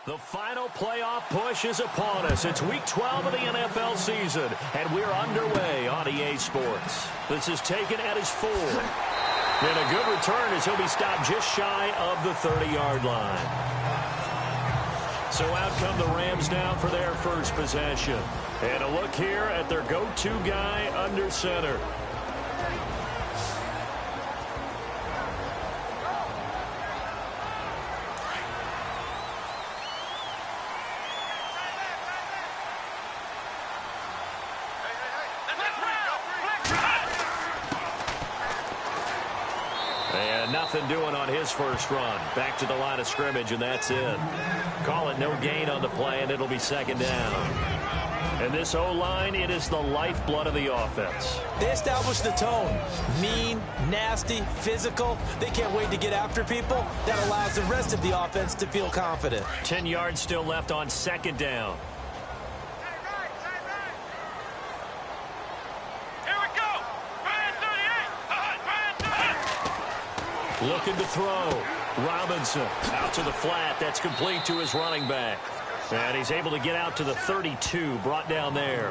The final playoff push is upon us. It's Week 12 of the NFL season, and we're underway on EA Sports. This is taken at his 4. And a good return as he'll be stopped just shy of the 30-yard line. So out come the Rams now for their first possession. And a look here at their go-to guy under center. And nothing doing on his first run. Back to the line of scrimmage, and that's it. Call it no gain on the play, and it'll be second down. And this O-line, it is the lifeblood of the offense. They established the tone. Mean, nasty, physical. They can't wait to get after people. That allows the rest of the offense to feel confident. 10 yards still left on second down. Looking to throw. Robinson out to the flat. That's complete to his running back. And he's able to get out to the 32, brought down there.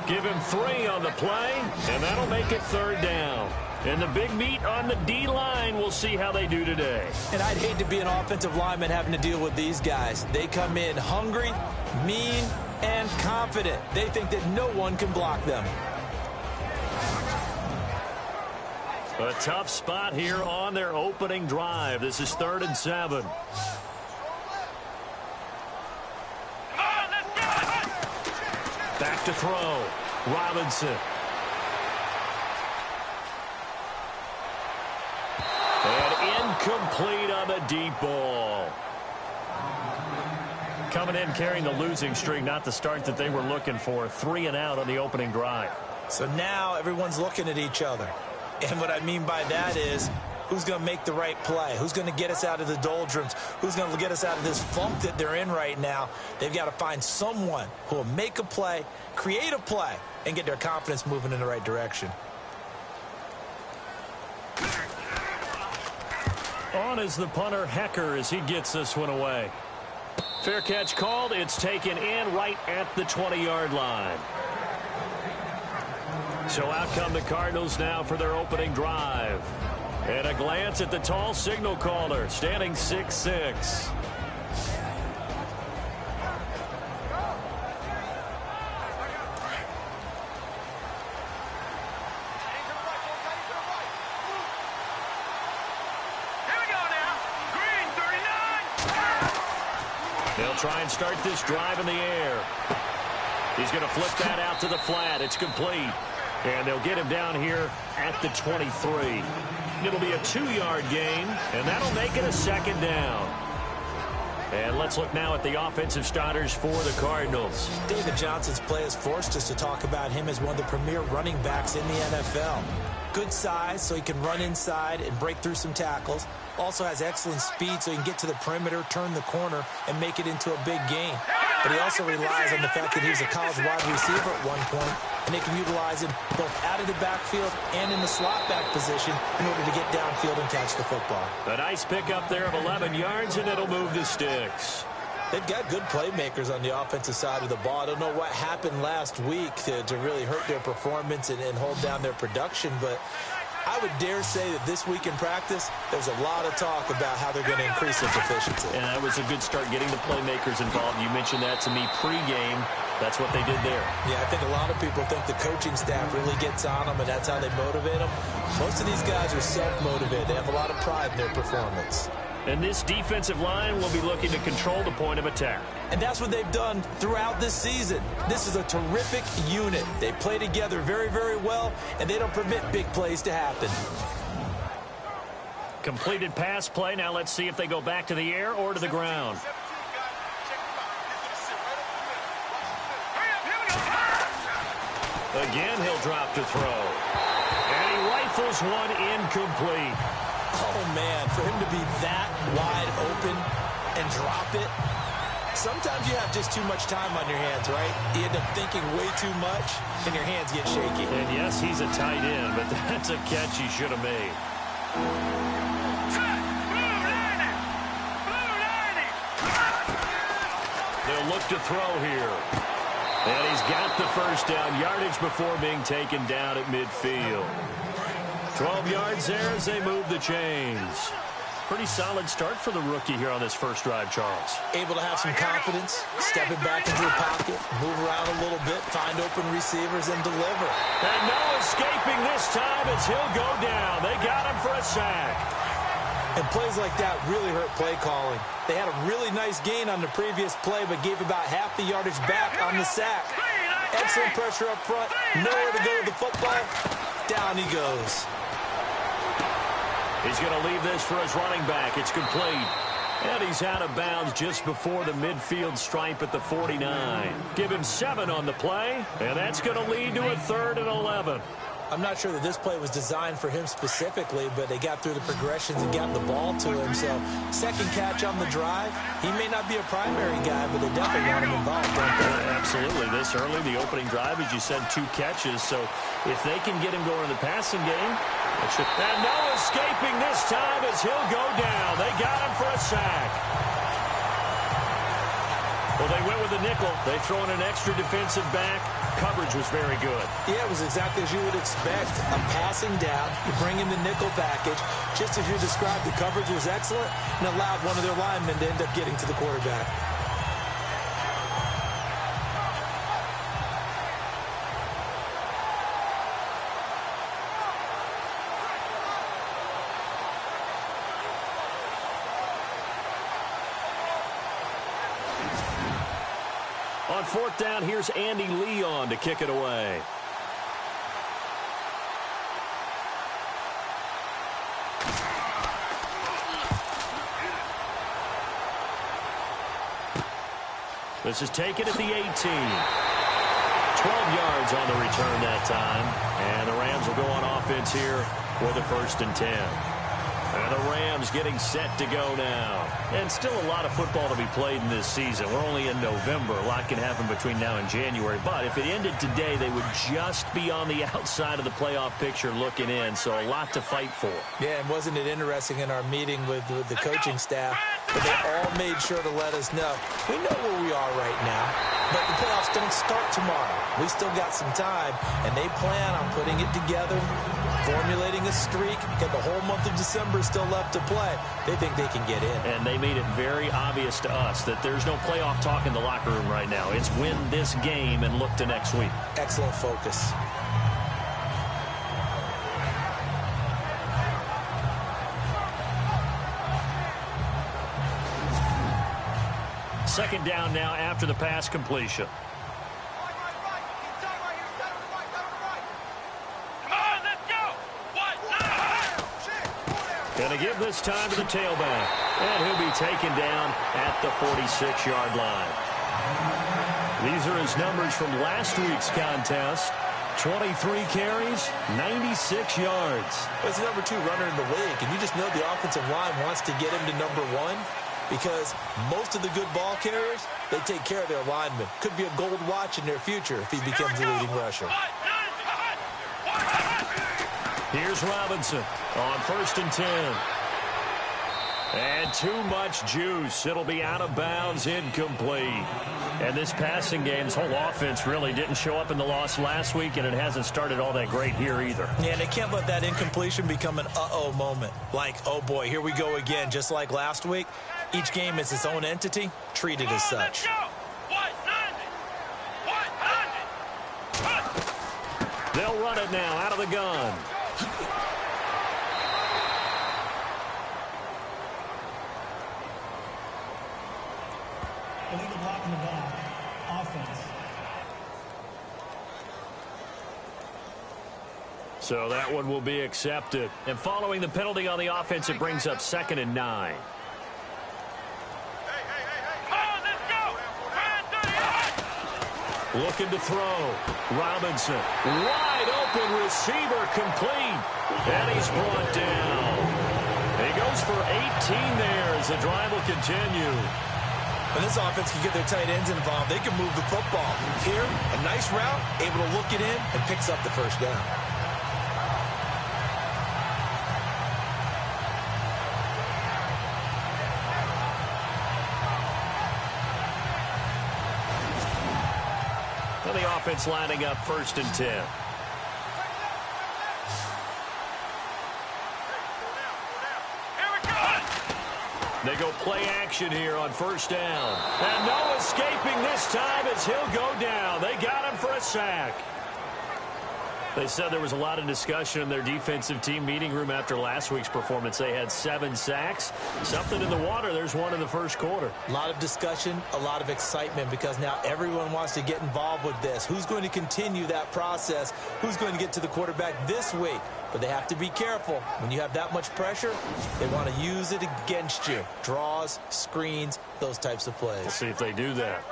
Give him 3 on the play, and that'll make it third down. And the big meat on the D-line, we'll see how they do today. And I'd hate to be an offensive lineman having to deal with these guys. They come in hungry, mean, and confident. They think that no one can block them. A tough spot here on their opening drive. This is 3rd and 7. Back to throw. Robinson. And incomplete on the deep ball. Coming in carrying the losing streak, not the start that they were looking for. 3 and out on the opening drive. So now everyone's looking at each other. And what I mean by that is, who's going to make the right play? Who's going to get us out of the doldrums? Who's going to get us out of this funk that they're in right now? They've got to find someone who will make a play, create a play, and get their confidence moving in the right direction. On is the punter, Hecker, as he gets this one away. Fair catch called. It's taken in right at the 20-yard line. So out come the Cardinals now for their opening drive. And a glance at the tall signal caller, standing 6'6". They'll try and start this drive in the air. He's going to flip that out to the flat. It's complete. And they'll get him down here at the 23. It'll be a 2-yard gain, and that'll make it a second down. And let's look now at the offensive starters for the Cardinals. David Johnson's play has forced us to talk about him as one of the premier running backs in the NFL. Good size, so he can run inside and break through some tackles. Also has excellent speed, so he can get to the perimeter, turn the corner, and make it into a big gain. But he also relies on the fact that he was a college wide receiver at one point, and they can utilize him both out of the backfield and in the slot back position in order to get downfield and catch the football. A nice pickup there of 11 yards, and it'll move the sticks. They've got good playmakers on the offensive side of the ball. I don't know what happened last week to really hurt their performance and hold down their production, but I would dare say that this week in practice, there's a lot of talk about how they're going to increase their efficiency. And that was a good start, getting the playmakers involved. You mentioned that to me pregame. That's what they did there. Yeah, I think a lot of people think the coaching staff really gets on them, and that's how they motivate them. Most of these guys are self-motivated. They have a lot of pride in their performance. And this defensive line will be looking to control the point of attack. And that's what they've done throughout this season. This is a terrific unit. They play together very, very well, and they don't permit big plays to happen. Completed pass play. Now let's see if they go back to the air or to the ground. Again, he'll drop to throw. And he rifles one incomplete. Oh, man, for him to be that wide open and drop it. Sometimes you have just too much time on your hands, right? You end up thinking way too much, and your hands get shaky. And yes, he's a tight end, but that's a catch he should have made. looks to throw here. And he's got the first down, yardage before being taken down at midfield. 12 yards there as they move the chains. Pretty solid start for the rookie here on this first drive, Charles. Able to have some confidence, stepping back into the pocket, move around a little bit, find open receivers, and deliver. And no escaping this time as he'll go down. They got him for a sack. And plays like that really hurt play calling. They had a really nice gain on the previous play, but gave about half the yardage back on the sack. Excellent pressure up front, nowhere to go with the football. Down he goes. He's going to leave this for his running back. It's complete. And he's out of bounds just before the midfield stripe at the 49. Give him 7 on the play, and that's going to lead to a 3rd and 11. I'm not sure that this play was designed for him specifically, but they got through the progressions and got the ball to him. So, second catch on the drive. He may not be a primary guy, but they definitely want him involved, don't they? Absolutely. This early, the opening drive, as you said, 2 catches. So, if they can get him going in the passing game, it should... And no escaping this time as he'll go down. They got him for a sack. Well, they went with the nickel. They throw in an extra defensive back. Coverage was very good. Yeah, it was exactly as you would expect. A passing down. You bring in the nickel package. Just as you described, the coverage was excellent and allowed one of their linemen to end up getting to the quarterback. On 4th down, here's Andy Leon to kick it away. This is taken at the 18. 12 yards on the return that time. And the Rams will go on offense here for the 1st and 10. And the Rams getting set to go now. And still a lot of football to be played in this season. We're only in November. A lot can happen between now and January. But if it ended today, they would just be on the outside of the playoff picture looking in. So a lot to fight for. Yeah, and wasn't it interesting in our meeting with the coaching staff that they all made sure to let us know. We know where we are right now, but the playoffs don't start tomorrow. We still got some time, and they plan on putting it together, formulating a streak. Got the whole month of December still left to play. They think they can get in. And they made it very obvious to us that there's no playoff talk in the locker room right now. It's win this game and look to next week. Excellent focus. Second down now after the pass completion. Going to give this time to the tailback. And he'll be taken down at the 46-yard line. These are his numbers from last week's contest. 23 carries, 96 yards. He's the number 2 runner in the league, and you just know the offensive line wants to get him to number 1 because most of the good ball carriers, they take care of their linemen. Could be a gold watch in their future if he becomes the leading rusher. Here's Robinson on 1st and 10. And too much juice. It'll be out of bounds, incomplete. And this passing game's whole offense really didn't show up in the loss last week, and it hasn't started all that great here either. Yeah, and they can't let that incompletion become an uh-oh moment. Like, oh boy, here we go again, just like last week. Each game is its own entity, treated as such. They'll run it now out of the gun. Illegal blocking the ball. Offense. So that one will be accepted. And following the penalty on the offense, it brings up 2nd and 9. Looking to throw. Robinson. Wide open receiver complete. And he's brought down. He goes for 18 there as the drive will continue. When this offense can get their tight ends involved, they can move the football. Here, a nice route, able to look it in, and picks up the first down. And the offense lining up 1st and 10. They go play action here on 1st down. And no escaping this time as he'll go down. They got him for a sack. They said there was a lot of discussion in their defensive team meeting room after last week's performance. They had 7 sacks. Something in the water. There's one in the first quarter. A lot of discussion, a lot of excitement because now everyone wants to get involved with this. Who's going to continue that process? Who's going to get to the quarterback this week? But they have to be careful. When you have that much pressure, they want to use it against you. Draws, screens, those types of plays. We'll see if they do that.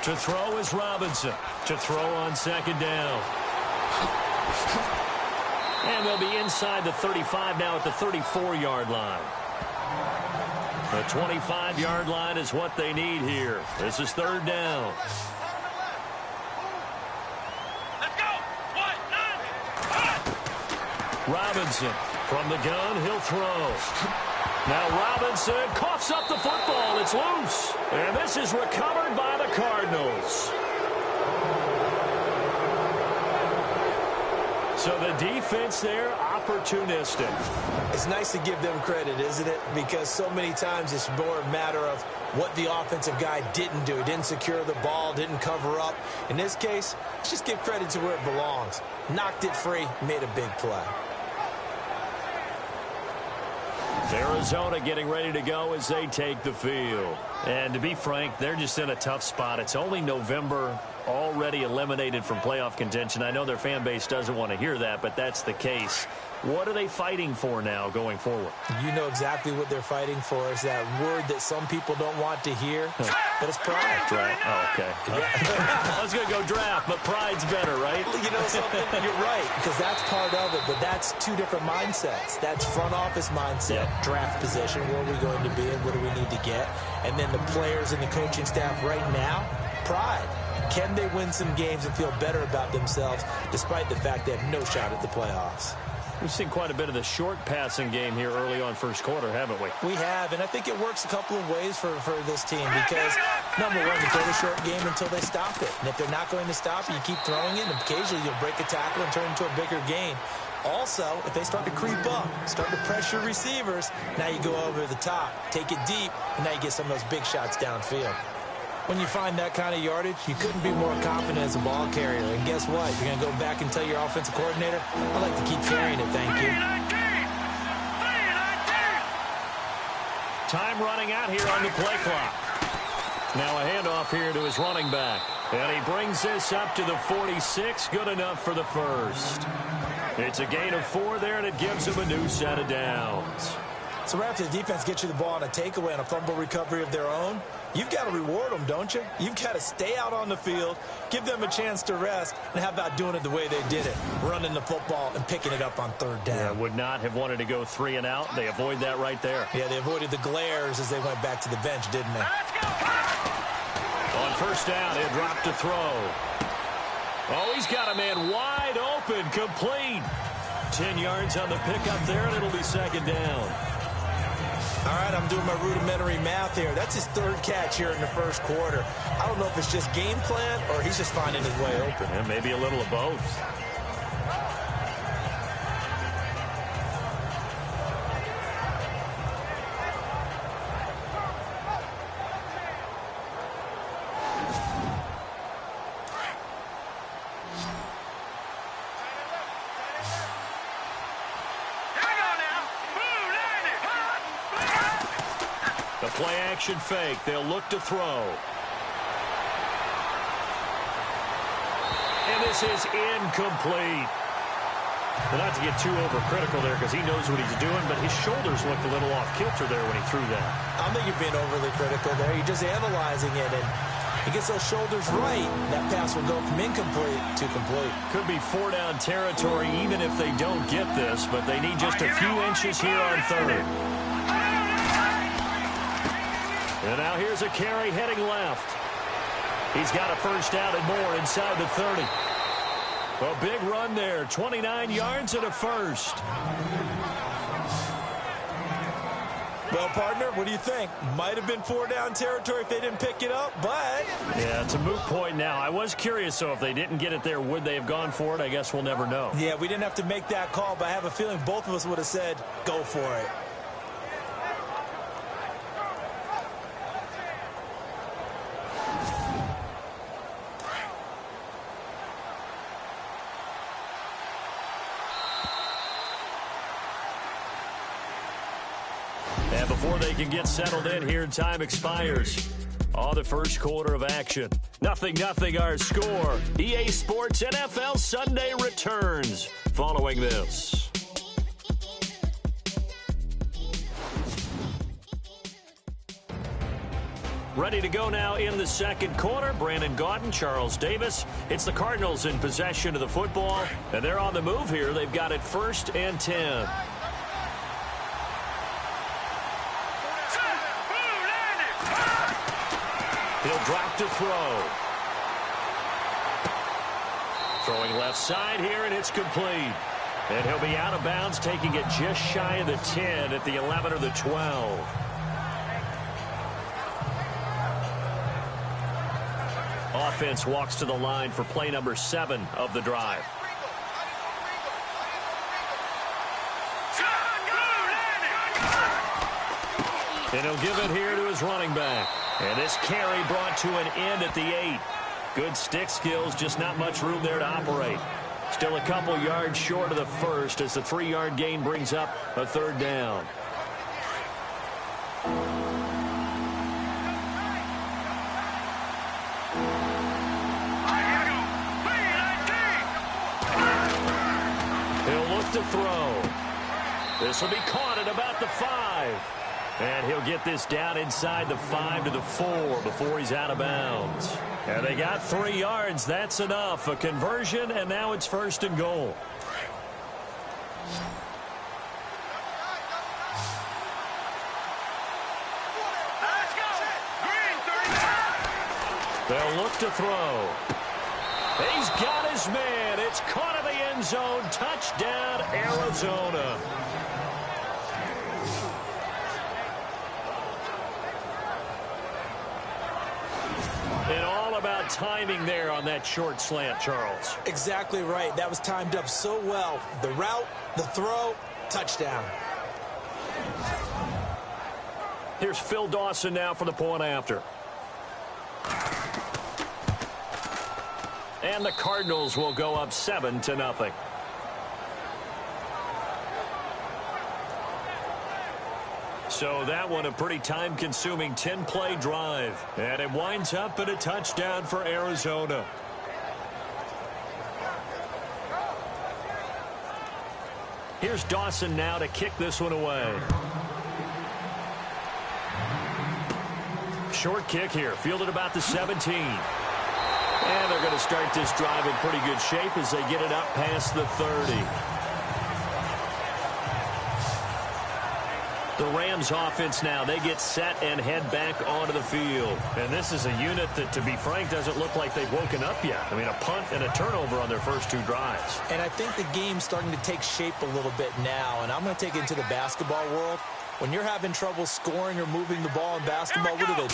To throw is Robinson. To throw on 2nd down. And they'll be inside the 35 now at the 34-yard line. The 25-yard line is what they need here. This is 3rd down. Robinson from the gun, he'll throw. Now Robinson coughs up the football. It's loose. And this is recovered by the Cardinals. So the defense there, opportunistic. It's nice to give them credit, isn't it? Because so many times it's more a matter of what the offensive guy didn't do. He didn't secure the ball, didn't cover up. In this case, let's just give credit to where it belongs. Knocked it free, made a big play. Arizona getting ready to go as they take the field. And to be frank, they're just in a tough spot. It's only November, already eliminated from playoff contention. I know their fan base doesn't want to hear that, but that's the case. What are they fighting for now going forward? You know exactly what they're fighting for. Is that word that some people don't want to hear, but it's pride. Right. Oh, okay. I was going to go draft, but pride's better, right? You know something? You're right, because that's part of it, but that's 2 different mindsets. That's front office mindset, draft position, where are we going to be and what do we need to get? And then the players and the coaching staff right now, pride. Can they win some games and feel better about themselves despite the fact they have no shot at the playoffs? We've seen quite a bit of the short passing game here early on 1st quarter, haven't we? We have, and I think it works a couple of ways for this team because, number one, you throw the short game until they stop it. And if they're not going to stop it, you keep throwing it, and occasionally you'll break a tackle and turn it into a bigger gain. Also, if they start to creep up, start to pressure receivers, now you go over the top, take it deep, and now you get some of those big shots downfield. When you find that kind of yardage, you couldn't be more confident as a ball carrier. And guess what? You're going to go back and tell your offensive coordinator, I'd like to keep carrying it, thank you. Time running out here on the play clock. Now a handoff here to his running back. And he brings this up to the 46. Good enough for the first. It's a gain of 4 there, and it gives him a new set of downs. So right after the defense gets you the ball on a takeaway and a fumble recovery of their own, you've got to reward them, don't you? You've got to stay out on the field, give them a chance to rest, and how about doing it the way they did it, running the football and picking it up on 3rd down. Yeah, would not have wanted to go 3 and out. They avoid that right there. Yeah, they avoided the glares as they went back to the bench, didn't they? On 1st down, he'll drop to throw. Oh, he's got a man wide open, complete. 10 yards on the pickup there, and it'll be 2nd down. All right, I'm doing my rudimentary math here. That's his 3rd catch here in the 1st quarter. I don't know if it's just game plan or he's just finding his way open. Yeah, maybe a little of both. Play action fake. They'll look to throw. And this is incomplete. But not to get too overcritical there because he knows what he's doing, but his shoulders looked a little off kilter there when he threw that. I don't think you're being overly critical there. You're just analyzing it, and he gets those shoulders right. That pass will go from incomplete to complete. Could be 4-down territory even if they don't get this, but they need just a few inches here on 3rd. And now here's a carry heading left. He's got a 1st down and more inside the 30. A big run there, 29 yards and a 1st. Well, partner, what do you think? Might have been 4-down territory if they didn't pick it up, but... Yeah, it's a moot point now. I was curious, so if they didn't get it there, would they have gone for it? I guess we'll never know. Yeah, we didn't have to make that call, but I have a feeling both of us would have said, go for it. And before they can get settled in here, time expires on the first quarter of action. 0-0 our score. EA Sports NFL Sunday returns following this. Ready to go now in the second quarter. Brandon Gaudin, Charles Davis. It's the Cardinals in possession of the football, and they're on the move here. They've got it 1st and 10. He'll drop to throw. Throwing left side here, and it's complete. And he'll be out of bounds, taking it just shy of the 10 at the 11 or the 12. Offense walks to the line for play number 7 of the drive. And he'll give it here to his running back. And this carry brought to an end at the 8. Good stick skills, just not much room there to operate. Still a couple yards short of the first as the 3-yard gain brings up a 3rd down. He'll look to throw. This will be caught at about the 5. And he'll get this down inside the 5 to the 4 before he's out of bounds. And they got 3 yards. That's enough. A conversion, and now it's 1st and goal. They'll look to throw. He's got his man. It's caught in the end zone. Touchdown, Arizona. And all about timing there on that short slant, Charles. Exactly right. That was timed up so well. The route, the throw, touchdown. Here's Phil Dawson now for the point after. And the Cardinals will go up 7-0. So that one a pretty time-consuming 10-play drive. And it winds up in a touchdown for Arizona. Here's Dawson now to kick this one away. Short kick here, fielded about the 17. And they're going to start this drive in pretty good shape as they get it up past the 30. The Rams offense now, they get set and head back onto the field. And this is a unit that, to be frank, doesn't look like they've woken up yet. I mean, a punt and a turnover on their first 2 drives. And I think the game's starting to take shape a little bit now. And I'm going to take it into the basketball world. When you're having trouble scoring or moving the ball in basketball, what do?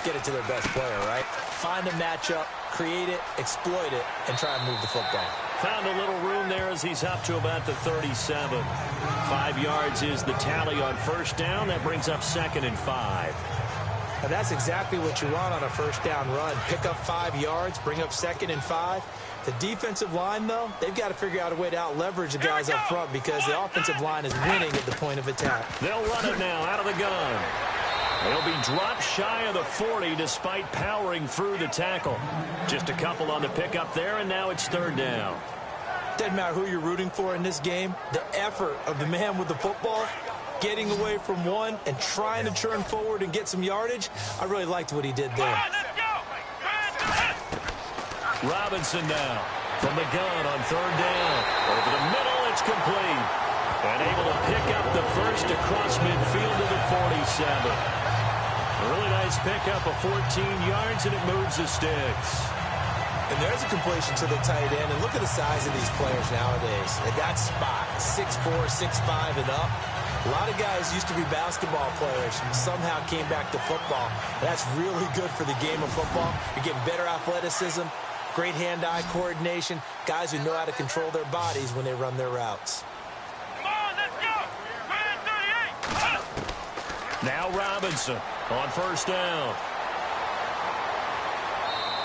Get it to their best player, right? Find a matchup, create it, exploit it, and try and move the football. Found a little room there as he's up to about the 37. 5 yards is the tally on first down. That brings up 2nd and 5. And that's exactly what you want on a first down run. Pick up 5 yards, bring up 2nd and 5. The defensive line, though, they've got to figure out a way to out-leverage the guys up front because the offensive line is winning at the point of attack. They'll run it now out of the gun. They'll be dropped shy of the 40 despite powering through the tackle. Just a couple on the pickup there, and now it's 3rd down. Doesn't matter who you're rooting for in this game. The effort of the man with the football, getting away from one and trying to turn forward and get some yardage, I really liked what he did there. Robinson now from the gun on 3rd down. Over the middle, it's complete. And able to pick up the first across midfield to the 47. A really nice pickup of 14 yards, and it moves the sticks. And there's a completion to the tight end. And look at the size of these players nowadays. At that spot, 6'4", 6'5", and up. A lot of guys used to be basketball players, somehow came back to football. That's really good for the game of football. You're getting better athleticism, great hand-eye coordination, guys who know how to control their bodies when they run their routes. Come on, let's go! Man 38! Now Robinson on first down.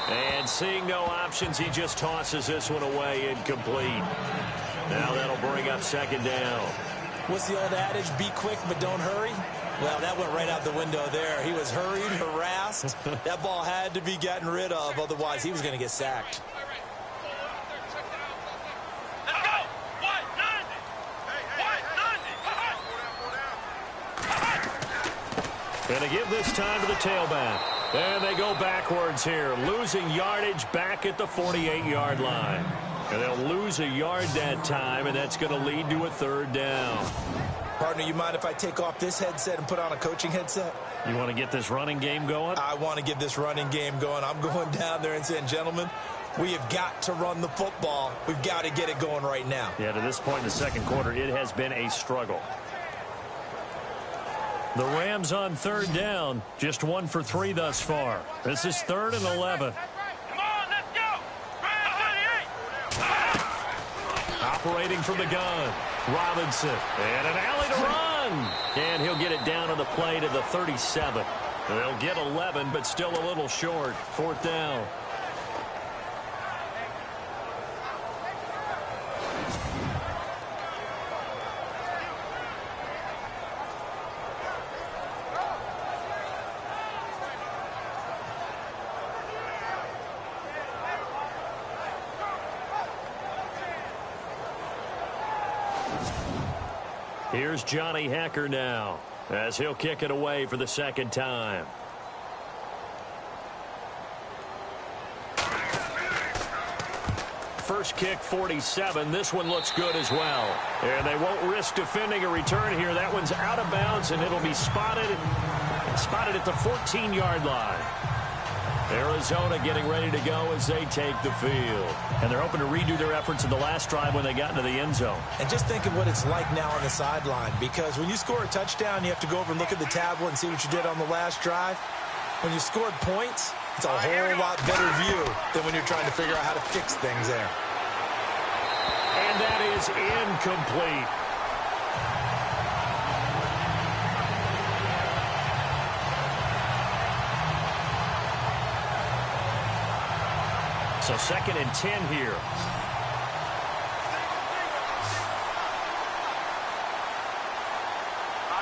And seeing no options, he just tosses this one away, incomplete. Now that'll bring up second down. What's the old adage? Be quick, but don't hurry? Well, that went right out the window there. He was hurried, harassed. That ball had to be gotten rid of, otherwise he was going to get sacked. Let's go! White 90! White 90! Going to give this time to the tailback. And they go backwards here, losing yardage back at the 48-yard line. And they'll lose a yard that time, and that's going to lead to a third down. Partner, you mind if I take off this headset and put on a coaching headset? You want to get this running game going? I want to get this running game going. I'm going down there and saying, gentlemen, we have got to run the football. We've got to get it going right now. Yeah, to this point in the second quarter, it has been a struggle. The Rams on third down, just 1 for 3 thus far. This is 3rd and 11. Come on, let's go! Man 38! Operating from the gun, Robinson, and an alley to run. And he'll get it down on the play to the 37. They'll get 11, but still a little short. 4th down. Here's Johnny Hecker now, as he'll kick it away for the second time. First kick, 47. This one looks good as well. And they won't risk defending a return here. That one's out of bounds, and it'll be spotted at the 14-yard line. Arizona getting ready to go as they take the field. And they're hoping to redo their efforts in the last drive when they got into the end zone. And just think of what it's like now on the sideline, because when you score a touchdown, you have to go over and look at the tablet and see what you did on the last drive. When you scored points, it's a whole lot better view than when you're trying to figure out how to fix things there. And that is incomplete. So 2nd and 10 here.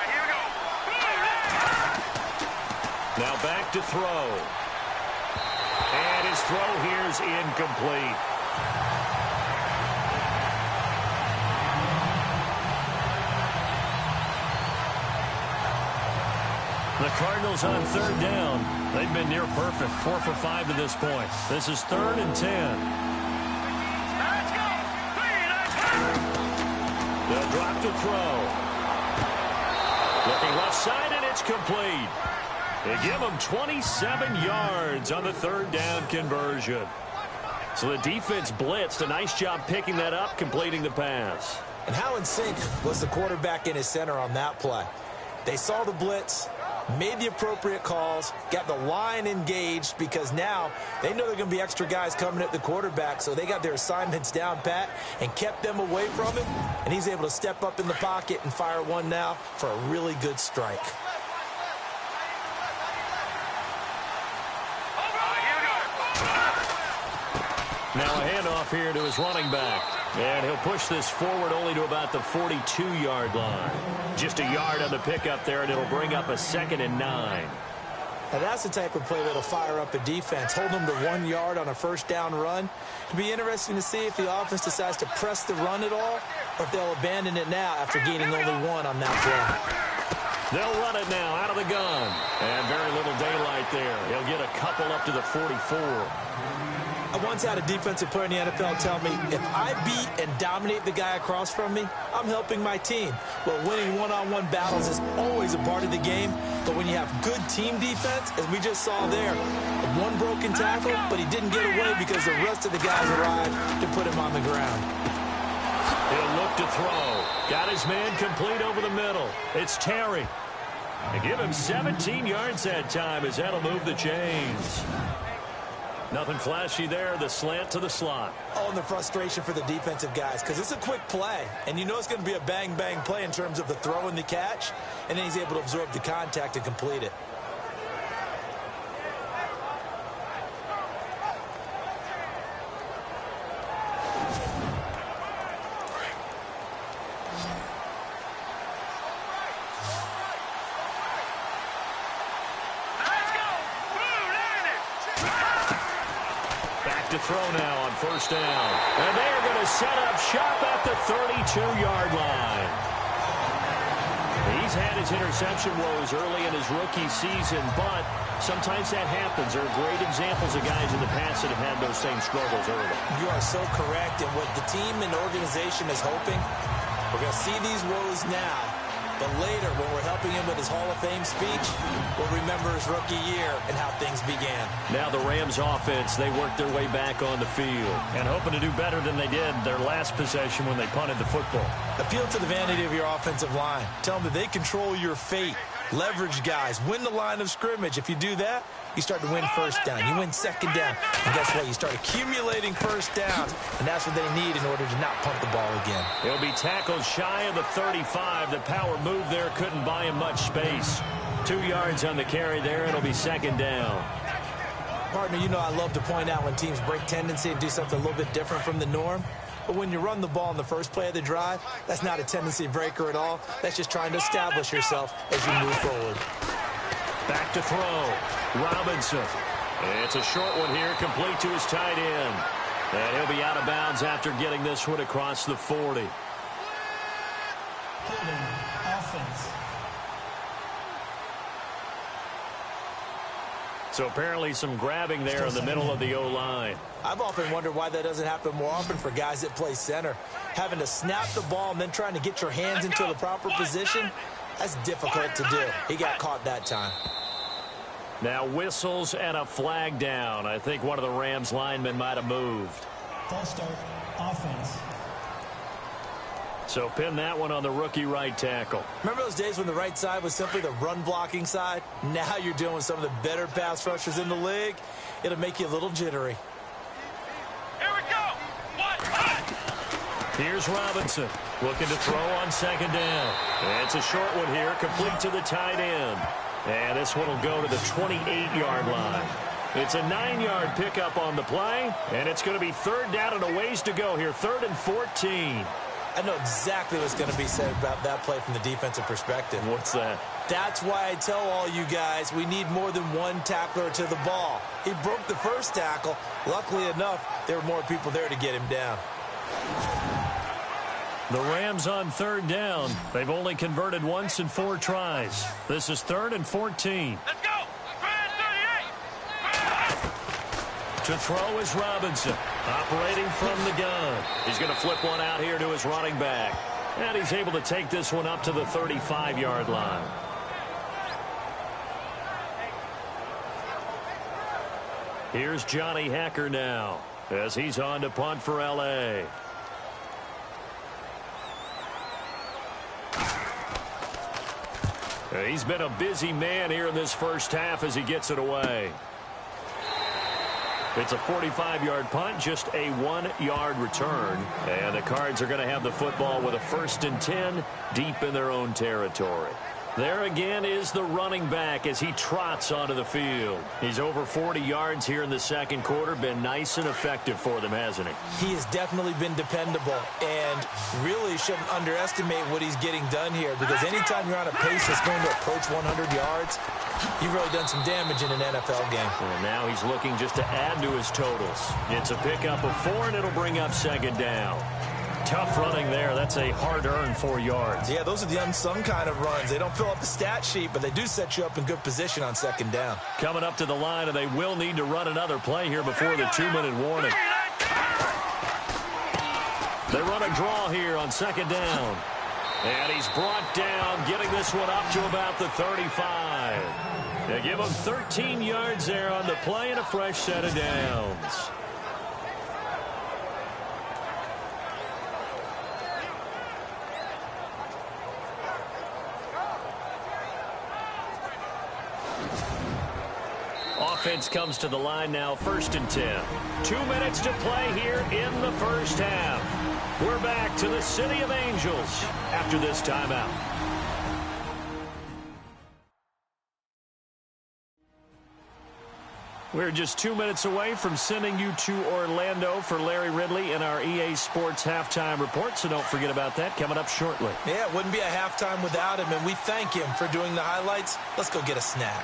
Here we go! Now back to throw. And his throw here is incomplete. The Cardinals on third down. They've been near perfect. 4 for 5 to this point. This is 3rd and 10. Let's go! They'll drop to throw. Looking left side, and it's complete. They give them 27 yards on the third down conversion. So the defense blitzed. A nice job picking that up, completing the pass. And how in sync was the quarterback and his center on that play? They saw the blitz, made the appropriate calls, got the line engaged, because now they know there are going to be extra guys coming at the quarterback, so they got their assignments down pat and kept them away from it, and he's able to step up in the pocket and fire one now for a really good strike. Now a handoff here to his running back. And he'll push this forward only to about the 42-yard line. Just a yard on the pickup there, and it'll bring up a 2nd and 9. Now that's the type of play that'll fire up a defense. Hold them to 1 yard on a first down run. It'll be interesting to see if the offense decides to press the run at all, or if they'll abandon it now after gaining only 1 on that play. They'll run it now out of the gun. And very little daylight there. He'll get a couple up to the 44. I once had a defensive player in the NFL tell me, if I beat and dominate the guy across from me, I'm helping my team. Well, winning one-on-one battles is always a part of the game, but when you have good team defense, as we just saw there, one broken tackle, but he didn't get away because the rest of the guys arrived to put him on the ground. He'll look to throw. Got his man complete over the middle. It's Terry. They give him 17 yards that time as that'll move the chains. Nothing flashy there. The slant to the slot. Oh, and the frustration for the defensive guys because it's a quick play. And you know it's going to be a bang-bang play in terms of the throw and the catch. And then he's able to absorb the contact and complete it. To throw now on first down. And they are going to set up shop at the 32-yard line. He's had his interception woes early in his rookie season, but sometimes that happens. There are great examples of guys in the past that have had those same struggles early. You are so correct. And what the team and organization is hoping, we're going to see these woes now. But later, when we're helping him with his Hall of Fame speech, we'll remember his rookie year and how things began. Now the Rams offense, they work their way back on the field and hoping to do better than they did their last possession when they punted the football. Appeal to the vanity of your offensive line. Tell them that they control your fate. Leverage guys. Win the line of scrimmage. If you do that, you start to win first down. You win second down. And guess what? You start accumulating first downs. And that's what they need in order to not punt the ball again. He'll be tackled shy of the 35. The power move there couldn't buy him much space. 2 yards on the carry there. It'll be second down. Partner, you know I love to point out when teams break tendency and do something a little bit different from the norm. But when you run the ball in the first play of the drive, that's not a tendency breaker at all. That's just trying to establish yourself as you move forward. Back to throw. Robinson. It's a short one here, complete to his tight end. And he'll be out of bounds after getting this one across the 40. Offense. So apparently some grabbing there in the middle of the O-line. I've often wondered why that doesn't happen more often for guys that play center. Having to snap the ball and then trying to get your hands into the proper position, that's difficult to do. He got caught that time. Now whistles and a flag down. I think one of the Rams linemen might have moved. False start. Offense. So pin that one on the rookie right tackle. Remember those days when the right side was simply the run-blocking side? Now you're dealing with some of the better pass rushers in the league. It'll make you a little jittery. Here we go. Here's Robinson looking to throw on second down. It's a short one here, complete to the tight end. And this one will go to the 28-yard line. It's a 9-yard pickup on the play, and it's going to be third down and a ways to go here, 3rd and 14. I know exactly what's going to be said about that play from the defensive perspective. What's that? That's why I tell all you guys we need more than one tackler to the ball. He broke the first tackle. Luckily enough, there were more people there to get him down. The Rams on third down. They've only converted once in 4 tries. This is 3rd and 14. Let's go. To throw is Robinson, operating from the gun. He's going to flip one out here to his running back. And he's able to take this one up to the 35-yard line. Here's Johnny Hacker now as he's on to punt for L.A. He's been a busy man here in this first half as he gets it away. It's a 45-yard punt, just a 1-yard return. And the Cards are going to have the football with a 1st and 10 deep in their own territory. There again is the running back as he trots onto the field. He's over 40 yards here in the second quarter. Been nice and effective for them, hasn't he? He has definitely been dependable and really shouldn't underestimate what he's getting done here because anytime you're on a pace that's going to approach 100 yards, you've really done some damage in an NFL game. And now he's looking just to add to his totals. It's a pickup of 4, and it'll bring up second down. Tough running there. That's a hard-earned 4 yards. Yeah, those are the unsung kind of runs. They don't fill up the stat sheet, but they do set you up in good position on second down. Coming up to the line, and they will need to run another play here before the 2-minute warning. They run a draw here on second down. And he's brought down, getting this one up to about the 35. They give him 13 yards there on the play and a fresh set of downs. offense comes to the line now, 1st and 10. 2 minutes to play here in the first half. We're back to the City of Angels after this timeout. We're just 2 minutes away from sending you to Orlando for Larry Ridley in our EA Sports Halftime Report, so don't forget about that coming up shortly. Yeah, it wouldn't be a halftime without him, and we thank him for doing the highlights. Let's go get a snack.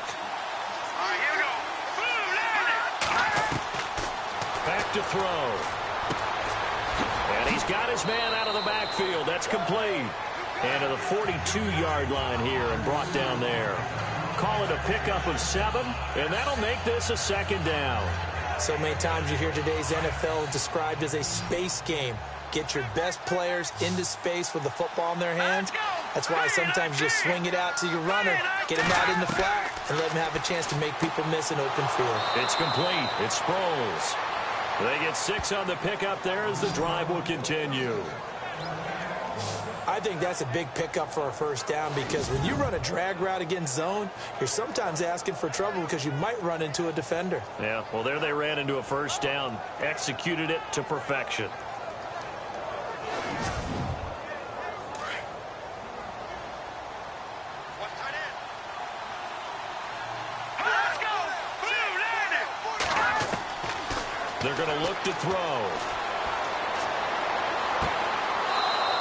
All right, here we go. Boom, Back to throw. And he's got his man out of the backfield. That's complete. And to the 42-yard line here and brought down there. Call it a pickup of 7, and that'll make this a 2nd down. So many times you hear today's NFL described as a space game. Get your best players into space with the football in their hands. That's why sometimes you swing it out to your runner, get him out in the flat, and let him have a chance to make people miss an open field. It's complete. It's Sproles. They get 6 on the pickup there as the drive will continue. I think that's a big pickup for a 1st down because when you run a drag route against zone, you're sometimes asking for trouble because you might run into a defender. Yeah, well, there they ran into a 1st down, executed it to perfection. Let's go. Boom, They're going to look to throw.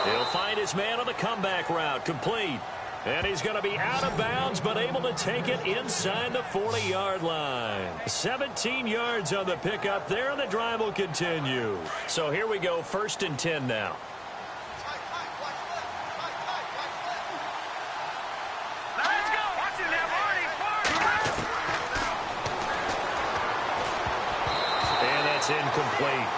He'll find his man on the comeback route, complete. And he's going to be out of bounds, but able to take it inside the 40-yard line. 17 yards on the pickup there, and the drive will continue. So here we go, 1st and 10 now. Let's go. Watch it now, Marty. And that's incomplete.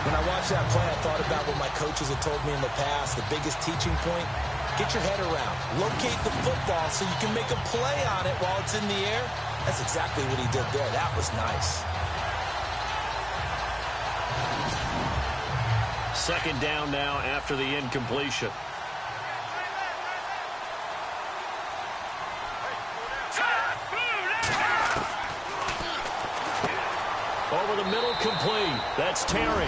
When I watched that play, I thought about what my coaches had told me in the past. The biggest teaching point, get your head around. Locate the football so you can make a play on it while it's in the air. That's exactly what he did there. That was nice. 2nd down now after the incompletion. Over the middle, complete. That's Terry.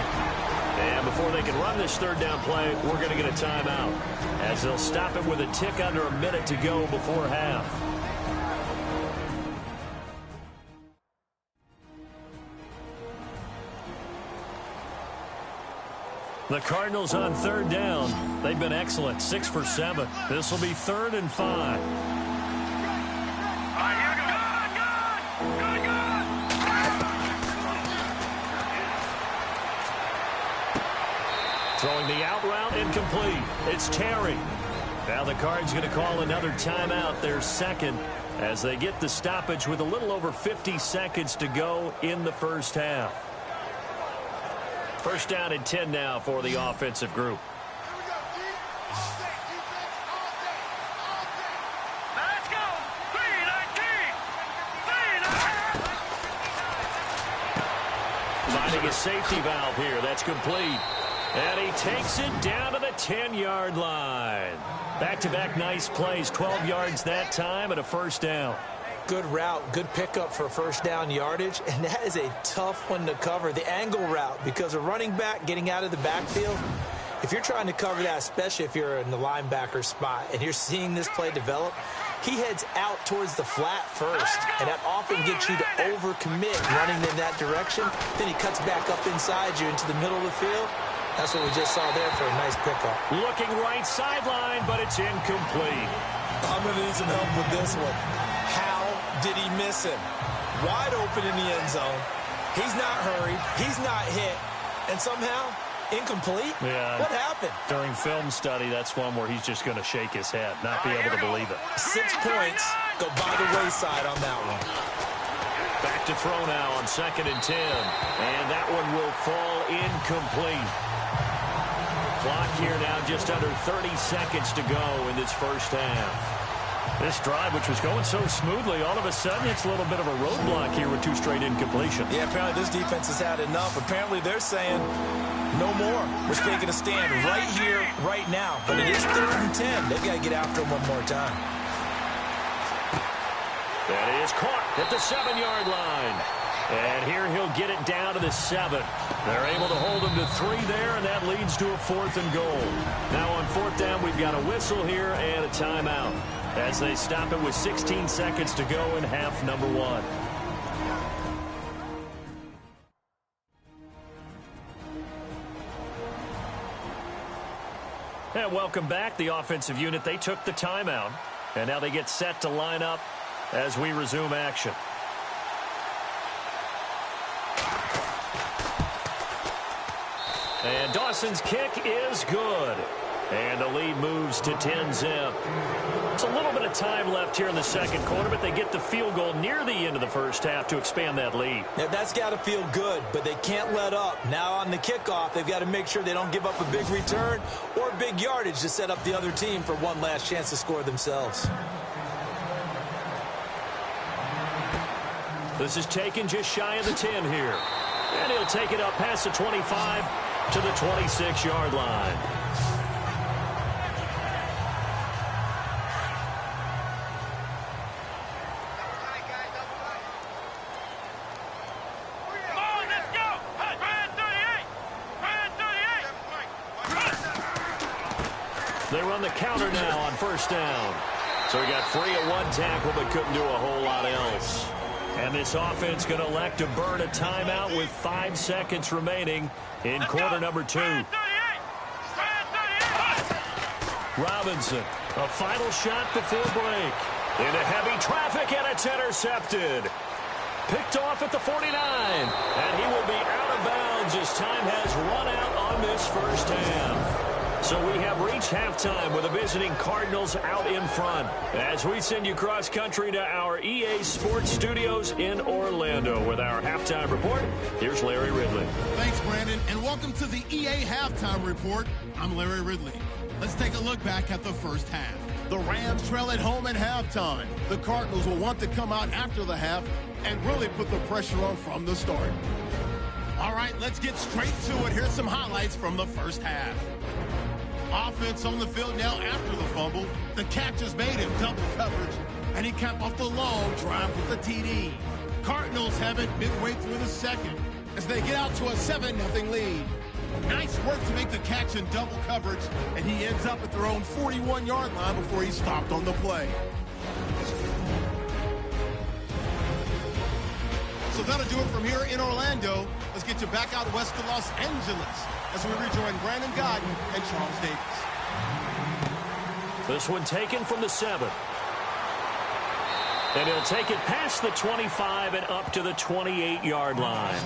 And before they can run this 3rd down play, we're going to get a timeout, as they'll stop it with a tick under a minute to go before half. The Cardinals on 3rd down. They've been excellent, 6 for 7. This will be 3rd and 5. Throwing the out route, incomplete. It's Terry. Now the Cards going to call another timeout, their 2nd, as they get the stoppage with a little over 50 seconds to go in the first half. 1st down and 10 now for the offensive group. Let's go. 3-19. Finding a safety valve here. That's complete. And he takes it down to the 10-yard line. Back-to-back nice plays, 12 yards that time and a 1st down. Good route, good pickup for 1st down yardage, and that is a tough one to cover. The angle route, because a running back getting out of the backfield, if you're trying to cover that, especially if you're in the linebacker spot and you're seeing this play develop, he heads out towards the flat first, and that often gets you to overcommit running in that direction. Then he cuts back up inside you into the middle of the field. That's what we just saw there for a nice pickup. Looking right sideline, but it's incomplete. I'm going to need some help with this one. How did he miss him? Wide open in the end zone. He's not hurried. He's not hit. And somehow, incomplete? Yeah. What happened? During film study, that's one where he's just going to shake his head, not be able to believe it. 6 points go by the wayside on that one. Back to throw now on 2nd and 10. And that one will fall incomplete. Clock here now just under 30 seconds to go in this first half. This drive, which was going so smoothly, all of a sudden it's a little bit of a roadblock here with 2 straight incompletion. Yeah, apparently this defense has had enough. Apparently they're saying no more. We're taking a stand right here, right now. But it is 3rd and 10. They've got to get after him one more time. That is caught at the 7-yard line. And here he'll get it down to the 7. They're able to hold him to 3 there, and that leads to a 4th and goal. Now on 4th down, we've got a whistle here and a timeout as they stop it with 16 seconds to go in half number 1. And welcome back. The offensive unit, they took the timeout, and now they get set to line up as we resume action. And Dawson's kick is good. And the lead moves to 10-zip. It's a little bit of time left here in the second quarter, but they get the field goal near the end of the first half to expand that lead. Yeah, that's got to feel good, but they can't let up. Now on the kickoff, they've got to make sure they don't give up a big return or big yardage to set up the other team for one last chance to score themselves. This is taken just shy of the 10 here. And he'll take it up past the 25 to the 26-yard line. They run the counter now on first down. So he got free at one tackle but couldn't do a whole lot else. And this offense going to elect to burn a timeout with 5 seconds remaining in quarter number 2. Robinson, a final shot before break. Into heavy traffic, and it's intercepted. Picked off at the 49. And he will be out of bounds as time has run out on this first half. So we have reached halftime with the visiting Cardinals out in front. As we send you cross-country to our EA Sports Studios in Orlando with our halftime report, here's Larry Ridley. Thanks, Brandon, and welcome to the EA Halftime Report. I'm Larry Ridley. Let's take a look back at the first half. The Rams trail at home at halftime. The Cardinals will want to come out after the half and really put the pressure on from the start. All right, let's get straight to it. Here's some highlights from the first half. Offense on the field now after the fumble. The catch is made in double coverage, and he capped off the long drive with the TD. Cardinals have it midway through the second as they get out to a 7-0 lead. Nice work to make the catch in double coverage, and he ends up at their own 41-yard line before he's stopped on the play. So that'll do it from here in Orlando. Let's get you back out west to Los Angeles as we rejoin Brandon Godden and Charles Davis. This one taken from the 7. And he'll take it past the 25 and up to the 28-yard line.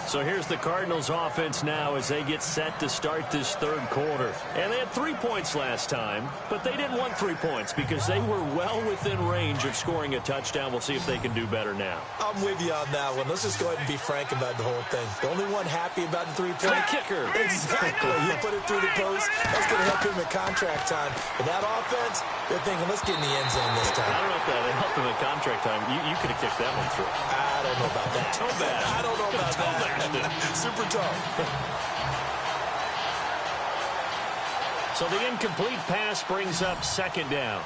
So here's the Cardinals offense now as they get set to start this third quarter. And they had 3 points last time, but they didn't want 3 points because they were well within range of scoring a touchdown. We'll see if they can do better now. I'm with you on that one. Let's just go ahead and be frank about the whole thing. The only one happy about the 3-point. The kicker. Exactly. He put it through the post. That's going to help him at contract time. But that offense, they're thinking, let's get in the end zone this time. I don't know if that helped him at contract time. You could have kicked that one through. I don't know about that. Toe bash. I don't know about that. Super tough. So the incomplete pass brings up second down.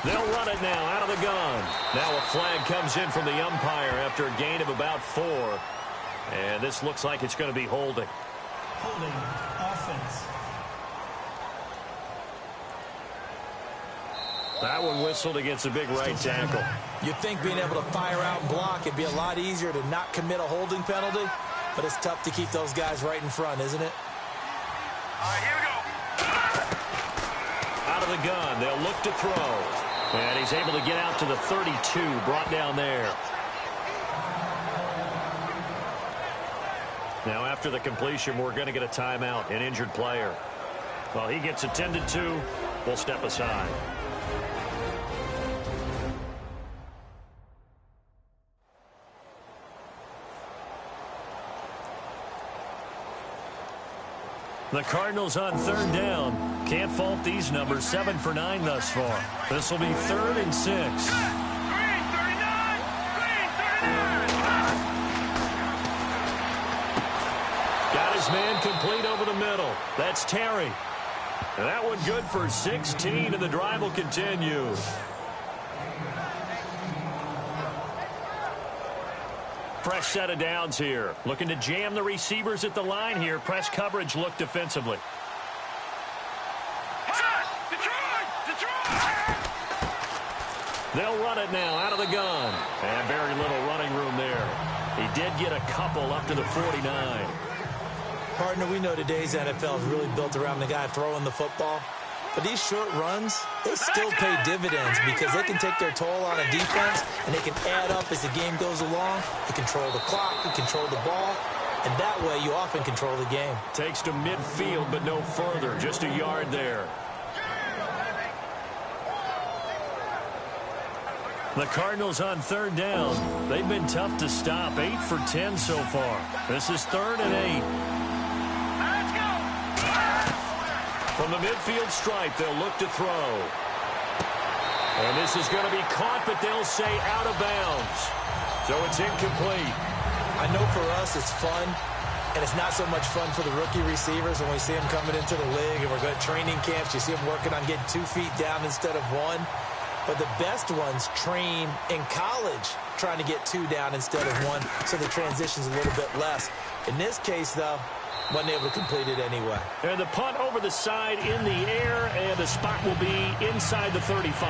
They'll run it now out of the gun. Now a flag comes in from the umpire after a gain of about 4. And this looks like it's going to be holding. Holding offense. That one whistled against a big right tackle. You'd think being able to fire out and block, it'd be a lot easier to not commit a holding penalty, but it's tough to keep those guys right in front, isn't it? All right, here we go. Out of the gun, they'll look to throw. And he's able to get out to the 32, brought down there. Now after the completion, we're going to get a timeout, an injured player. Well, he gets attended to. We'll step aside. The Cardinals on third down. Can't fault these numbers. 7 for 9 thus far. This will be 3rd and 6. Green 39! Green 39! incomplete over the middle. That's Terry. And that one good for 16, and the drive will continue. Fresh set of downs here. Looking to jam the receivers at the line here. Press coverage look defensively. They'll run it now out of the gun. And very little running room there. He did get a couple up to the 49. Partner, we know today's NFL is really built around the guy throwing the football. But these short runs, they still pay dividends because they can take their toll on a defense, and they can add up as the game goes along. You control the clock, you control the ball, and that way you often control the game. Takes to midfield, but no further. Just a yard there. The Cardinals on third down. They've been tough to stop. 8 for 10 so far. This is 3rd and 8. From the midfield stripe, they'll look to throw. And this is going to be caught, but they'll say out of bounds. So it's incomplete. I know for us it's fun, and it's not so much fun for the rookie receivers when we see them coming into the league and we're going to training camps. You see them working on getting 2 feet down instead of 1. But the best ones train in college trying to get 2 down instead of 1, so the transition's a little bit less. In this case, though, wasn't able to complete it anyway. And the punt over the side in the air, and the spot will be inside the 35.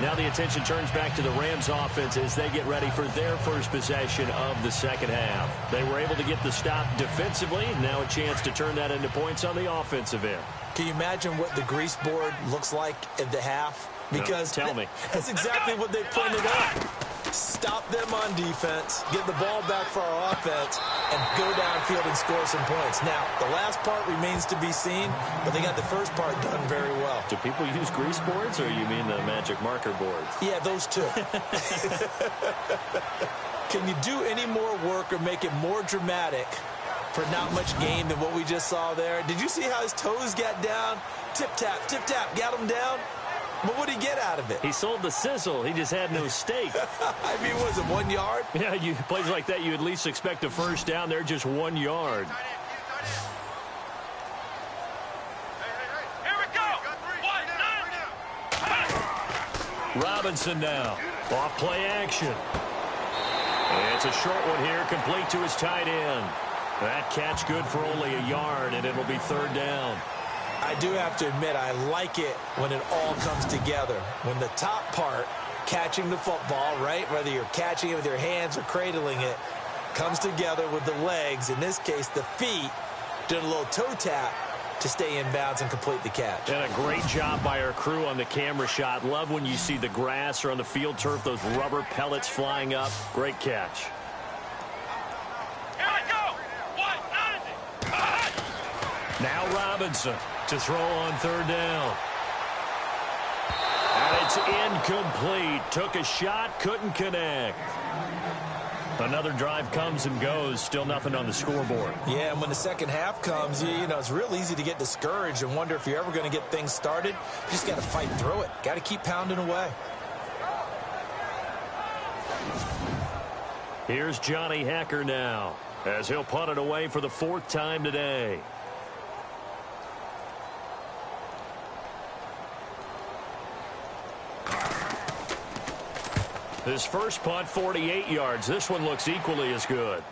Now the attention turns back to the Rams offense as they get ready for their first possession of the second half. They were able to get the stop defensively. Now a chance to turn that into points on the offensive end. Can you imagine what the grease board looks like at the half? Because no, tell me. That's exactly what they pointed out. Stop them on defense, get the ball back for our offense, and go downfield and score some points. Now, the last part remains to be seen, but they got the first part done very well. Do people use grease boards, or you mean the magic marker boards? Yeah, those two. Can you do any more work or make it more dramatic for not much gain than what we just saw there? Did you see how his toes got down? Tip-tap, got him down. But what did he get out of it? He sold the sizzle. He just had no steak. I mean, was it 1 yard? Yeah, plays like that, you at least expect a first down. They're just 1 yard. Here we go. Robinson now. Off play action. And it's a short one here, complete to his tight end. That catch good for only a yard, and it'll be 3rd down. I do have to admit, I like it when it all comes together. When the top part, catching the football, right, whether you're catching it with your hands or cradling it, comes together with the legs, in this case the feet, doing a little toe tap to stay in bounds and complete the catch. And a great job by our crew on the camera shot. Love when you see the grass or on the field turf, those rubber pellets flying up. Great catch. Here we go. Now Robinson to throw on 3rd down. And it's incomplete. Took a shot, couldn't connect. Another drive comes and goes. Still nothing on the scoreboard. Yeah, and when the second half comes, you know, it's real easy to get discouraged and wonder if you're ever going to get things started. You just got to fight through it. Got to keep pounding away. Here's Johnny Hacker now, as he'll punt it away for the 4th time today. His first punt, 48 yards. This one looks equally as good.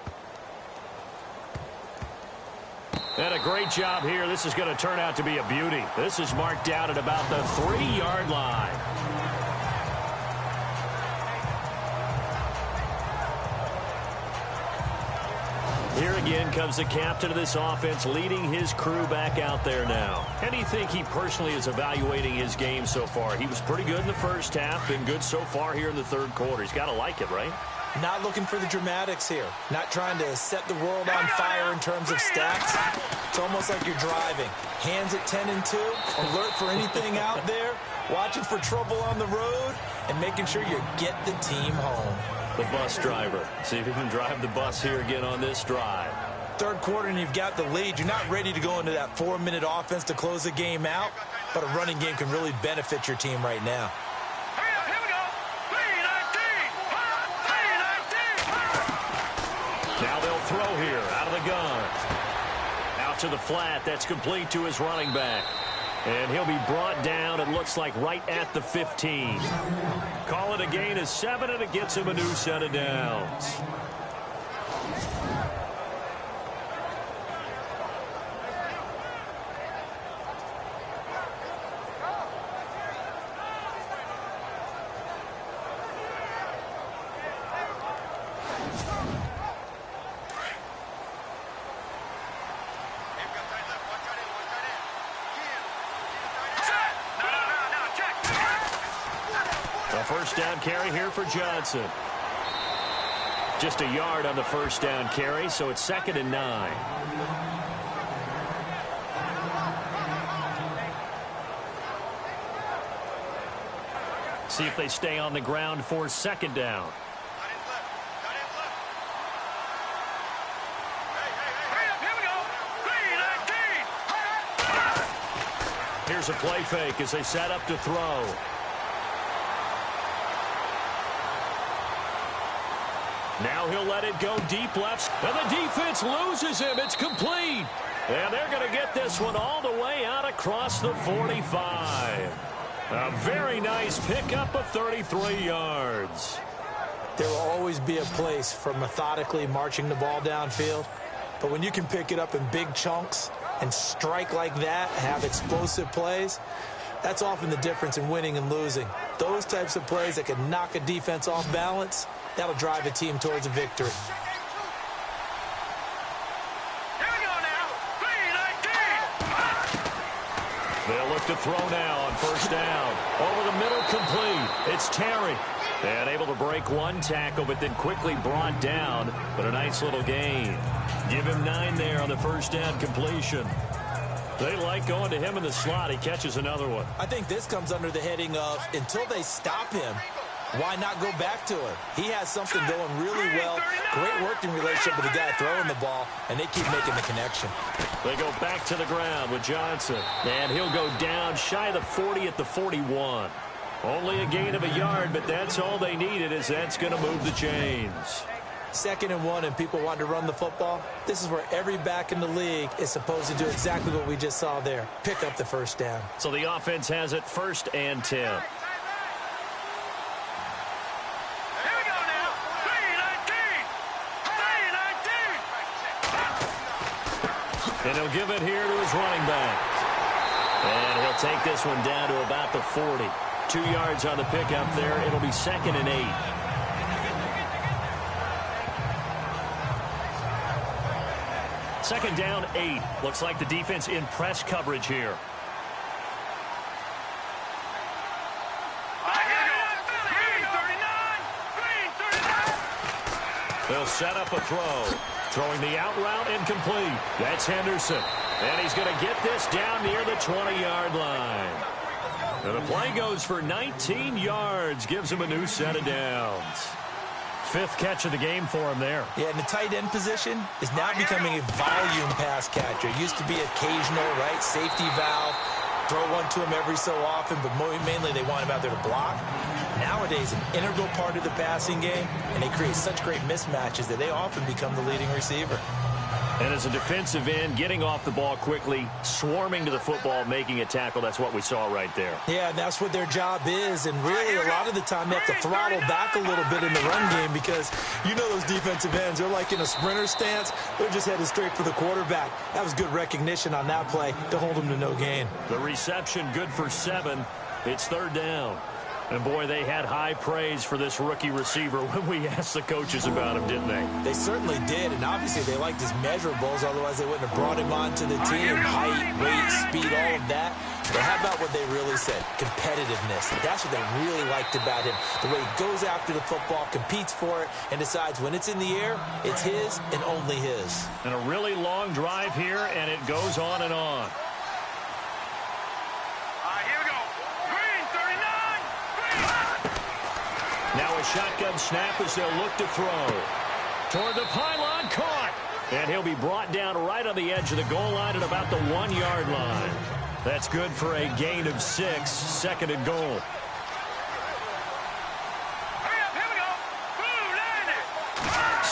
And a great job here. This is going to turn out to be a beauty. This is marked out at about the 3-yard line. Here again comes the captain of this offense, leading his crew back out there now. How do you think he personally is evaluating his game so far? He was pretty good in the first half, been good so far here in the 3rd quarter. He's got to like it, right? Not looking for the dramatics here. Not trying to set the world on fire in terms of stats. It's almost like you're driving. Hands at 10 and 2, alert for anything out there, watching for trouble on the road, and making sure you get the team home. The bus driver. See if he can drive the bus here again on this drive. 3rd quarter and you've got the lead. You're not ready to go into that 4-minute offense to close the game out, but a running game can really benefit your team right now. Here we go. 3-19. Now they'll throw here out of the gun. to the flat. That's complete to his running back. And he'll be brought down, it looks like, right at the 15. Call it a gain of 7, and it gets him a new set of downs. First down carry here for Johnson. Just a yard on the first down carry, so it's 2nd and 9. See if they stay on the ground for 2nd down. Here's a play fake as they set up to throw. Now he'll let it go deep left. And the defense loses him. It's complete. And they're going to get this one all the way out across the 45. A very nice pickup of 33 yards. There will always be a place for methodically marching the ball downfield. But when you can pick it up in big chunks and strike like that, have explosive plays, that's often the difference in winning and losing. Those types of plays that can knock a defense off balance, that'll drive a team towards a victory. Here we go now. 3-19. They'll look to throw now on first down. Over the middle, complete. It's Terry. And able to break one tackle, but then quickly brought down. But a nice little gain. Give him 9 there on the first down completion. They like going to him in the slot. He catches another one. I think this comes under the heading of, until they stop him, why not go back to him? He has something going really well. Great working relationship with the guy throwing the ball, and they keep making the connection. They go back to the ground with Johnson. And he'll go down shy of the 40 at the 41. Only a gain of a yard, but that's all they needed, as that's going to move the chains. 2nd and 1, and people want to run the football. This is where every back in the league is supposed to do exactly what we just saw there. Pick up the first down. So the offense has it 1st and 10. Here we go now. 3-19. 3-19. And he'll give it here to his running back. And he'll take this one down to about the 40. 2 yards on the pickup there. It'll be 2nd and 8. Second down, 8. Looks like the defense in press coverage here. They'll set up a throw. Throwing the out route incomplete. That's Henderson. And he's going to get this down near the 20-yard line. And the play goes for 19 yards. Gives him a new set of downs. 5th catch of the game for him there. Yeah, and the tight end position is now becoming a volume pass catcher. It used to be occasional, right? Safety valve. Throw one to him every so often, but mainly they want him out there to block. Nowadays, an integral part of the passing game, and they create such great mismatches that they often become the leading receiver. And as a defensive end, getting off the ball quickly, swarming to the football, making a tackle, that's what we saw right there. Yeah, and that's what their job is, and really a lot of the time they have to throttle back a little bit in the run game because you know those defensive ends, they're like in a sprinter stance. They're just headed straight for the quarterback. That was good recognition on that play to hold them to no gain. The reception good for 7. It's 3rd down. And, boy, they had high praise for this rookie receiver when we asked the coaches about him, didn't they? They certainly did, and obviously they liked his measurables. Otherwise, they wouldn't have brought him onto the team. Height, weight, speed, all of that. But how about what they really said? Competitiveness. That's what they really liked about him. The way he goes after the football, competes for it, and decides when it's in the air, it's his and only his. And a really long drive here, and it goes on and on. Now a shotgun snap as they'll look to throw. Toward the pylon, caught. And he'll be brought down right on the edge of the goal line at about the 1-yard line. That's good for a gain of 6, 2nd and goal.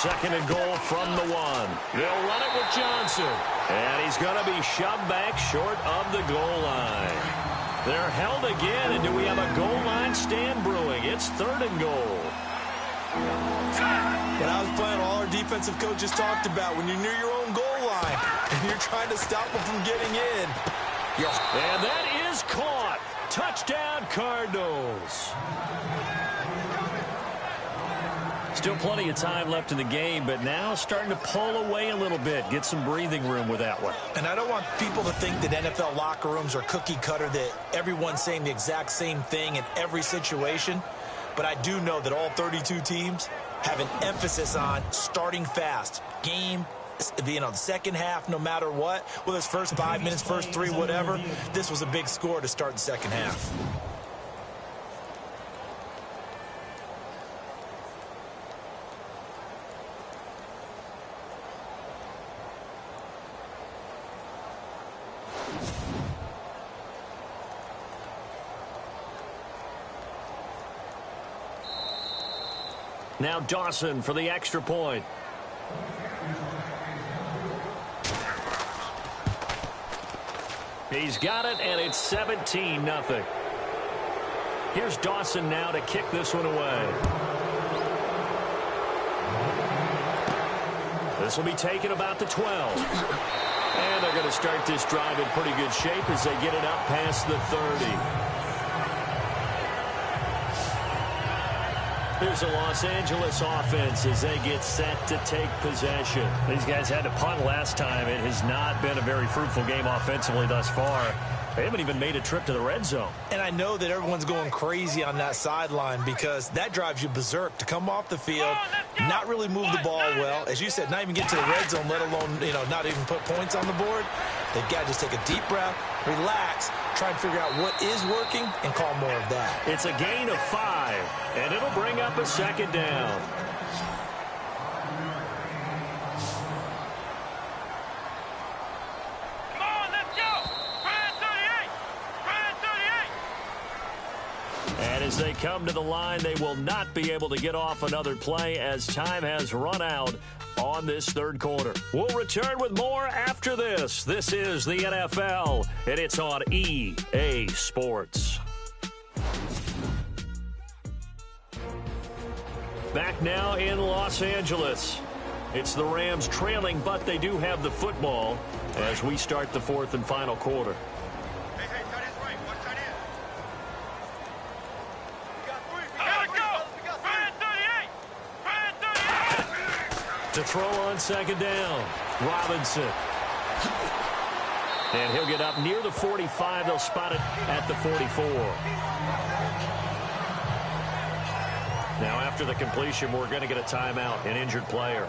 Second and goal from the 1. They'll run it with Johnson. And he's going to be shoved back short of the goal line. They're held again, and do we have a goal line stand brewing? It's third and goal. When I was playing, all our defensive coaches talked about when you're near your own goal line and you're trying to stop them from getting in. And that is caught. Touchdown, Cardinals. Still plenty of time left in the game, but now starting to pull away a little bit. Get some breathing room with that one. And I don't want people to think that NFL locker rooms are cookie cutter, that everyone's saying the exact same thing in every situation. But I do know that all 32 teams have an emphasis on starting fast. Game, the second half, no matter what, whether it's first 5 minutes, first 3, whatever. This was a big score to start the second half. Now Dawson for the extra point. He's got it, and it's 17-0. Here's Dawson now to kick this one away. This will be taken about the 12. And they're going to start this drive in pretty good shape as they get it up past the 30. Here's the Los Angeles offense as they get set to take possession. These guys had to punt last time. It has not been a very fruitful game offensively thus far. They haven't even made a trip to the red zone. And I know that everyone's going crazy on that sideline because that drives you berserk to come off the field, not really move the ball well. As you said, not even get to the red zone, let alone, not even put points on the board. They've got to just take a deep breath, relax, try and figure out what is working, and call more of that. It's a gain of 5, and it'll bring up a second down. Come on, let's go! Brand 38! Brand 38! And as they come to the line, they will not be able to get off another play as time has run out on this third quarter. We'll return with more after this. This is the NFL, and it's on EA Sports. Back now in Los Angeles. It's the Rams trailing, but they do have the football as we start the fourth and final quarter. Hey, tight end's right. Watch tight end. We got 3. Here we go! Brand 38! Brand 38! To throw on second down, Robinson. And he'll get up near the 45. They'll spot it at the 44. Now after the completion, we're going to get a timeout, an injured player.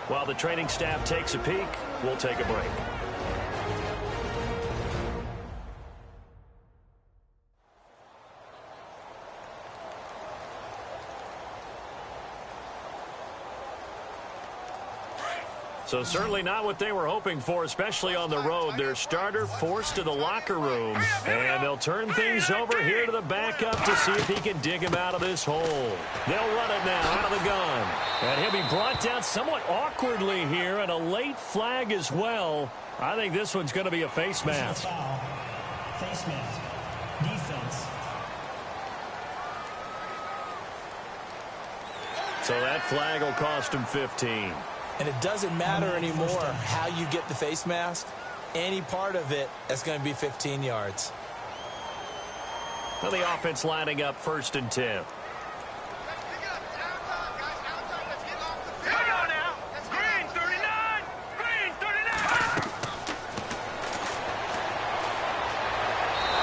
While the training staff takes a peek, we'll take a break. So certainly not what they were hoping for, especially on the road. Their starter forced to the locker room, and they'll turn things over here to the backup to see if he can dig him out of this hole. They'll run it now out of the gun, and he'll be brought down somewhat awkwardly here, and a late flag as well. I think this one's going to be a face mask. Face mask. Defense. So that flag will cost him 15. And it doesn't matter anymore how you get the face mask. Any part of it, that's going to be 15 yards. Well, the offense lining up first and 10. Here we go now! Green 39! Green 39!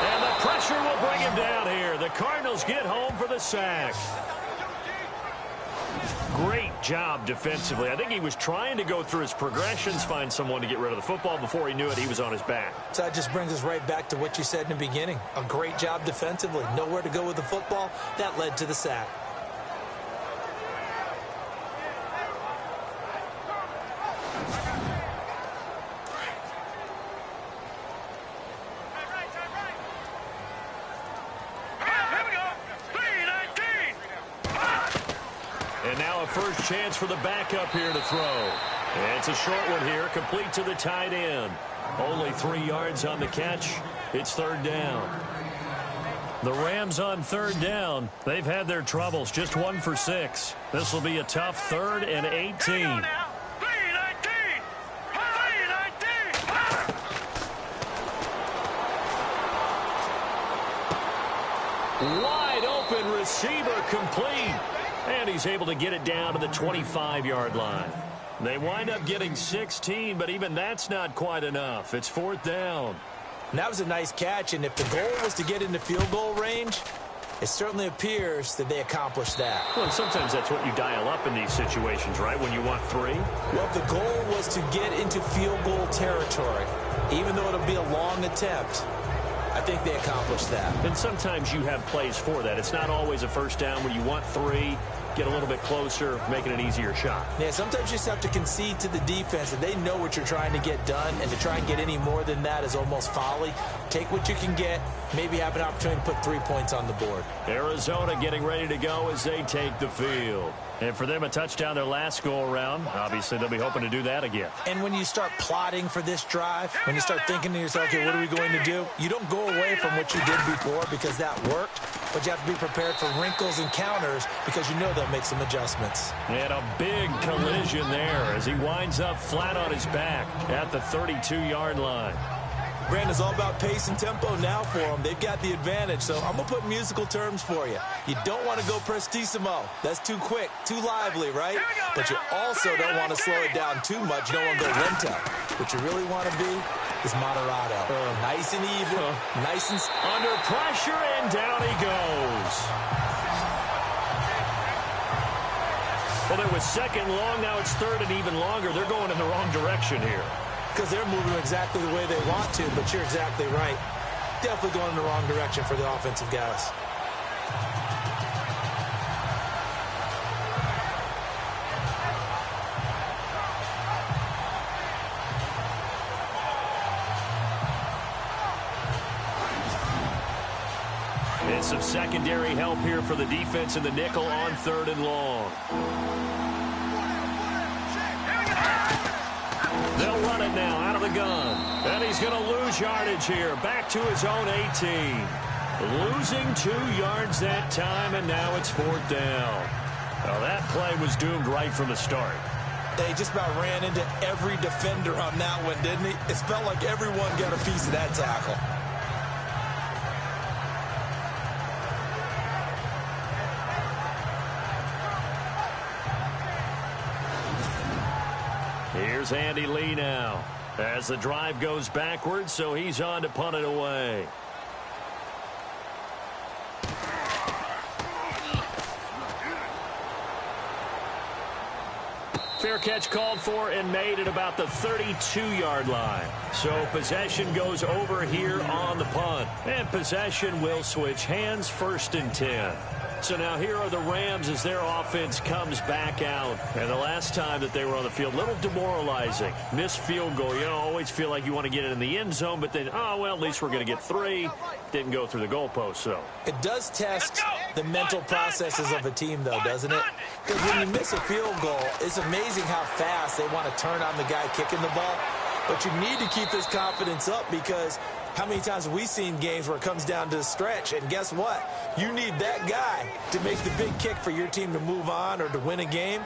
And the pressure will bring him down here. The Cardinals get home for the sack. Great job defensively. I think he was trying to go through his progressions, find someone to get rid of the football. Before he knew it, he was on his back. So that just brings us right back to what you said in the beginning. A great job defensively. Nowhere to go with the football. That led to the sack. Here we go! 319! And now a first chance for the backup here to throw. And it's a short one here, complete to the tight end. Only 3 yards on the catch. It's third down. The Rams on third down. They've had their troubles, just 1 for 6. This will be a tough 3rd and 18. Wide open receiver complete. And he's able to get it down to the 25-yard line. They wind up getting 16, but even that's not quite enough. It's 4th down. And that was a nice catch, and if the goal was to get into field goal range, it certainly appears that they accomplished that. Well, and sometimes that's what you dial up in these situations, right, when you want 3? Well, if the goal was to get into field goal territory, even though it'll be a long attempt, I think they accomplished that. And sometimes you have plays for that. It's not always a first down where you want 3, get a little bit closer, make it an easier shot. Yeah, sometimes you just have to concede to the defense, and they know what you're trying to get done, and to try and get any more than that is almost folly. Take what you can get, maybe have an opportunity to put 3 points on the board. Arizona getting ready to go as they take the field. And for them, a touchdown their last go-around. Obviously, they'll be hoping to do that again. And when you start plotting for this drive, when you start thinking to yourself, okay, what are we going to do? You don't go away from what you did before because that worked, but you have to be prepared for wrinkles and counters because you know they'll make some adjustments. And a big collision there as he winds up flat on his back at the 32-yard line. Brandon, it's all about pace and tempo now for them. They've got the advantage, so I'm going to put musical terms for you. You don't want to go prestissimo. That's too quick, too lively, right? But you also don't want to slow it down too much. You don't want to go lento. What you really want to be is moderato. Nice and even, nice and... Under pressure, and down he goes. Well, it was 2nd long. Now it's 3rd and even longer. They're going in the wrong direction here. Because they're moving exactly the way they want to, but you're exactly right. Definitely going in the wrong direction for the offensive guys. And some secondary help here for the defense in the nickel on 3rd and long. They'll run it now out of the gun. And he's going to lose yardage here. Back to his own 18. Losing 2 yards that time, and now it's 4th down. Well, that play was doomed right from the start. They just about ran into every defender on that one, didn't he? It felt like everyone got a piece of that tackle. Here's Andy Lee now as the drive goes backwards, so he's on to punt it away. Fair catch called for and made at about the 32-yard line. So possession goes over here on the punt. And possession will switch hands, 1st and 10. So now here are the Rams as their offense comes back out. And the last time that they were on the field, a little demoralizing. Missed field goal. You know, always feel like you want to get it in the end zone, but then, oh, well, at least we're going to get 3. Didn't go through the goalpost, so. It does test the mental processes of a team, though, doesn't it? Because when you miss a field goal, it's amazing how fast they want to turn on the guy kicking the ball. But you need to keep this confidence up because how many times have we seen games where it comes down to the stretch? And guess what? You need that guy to make the big kick for your team to move on or to win a game.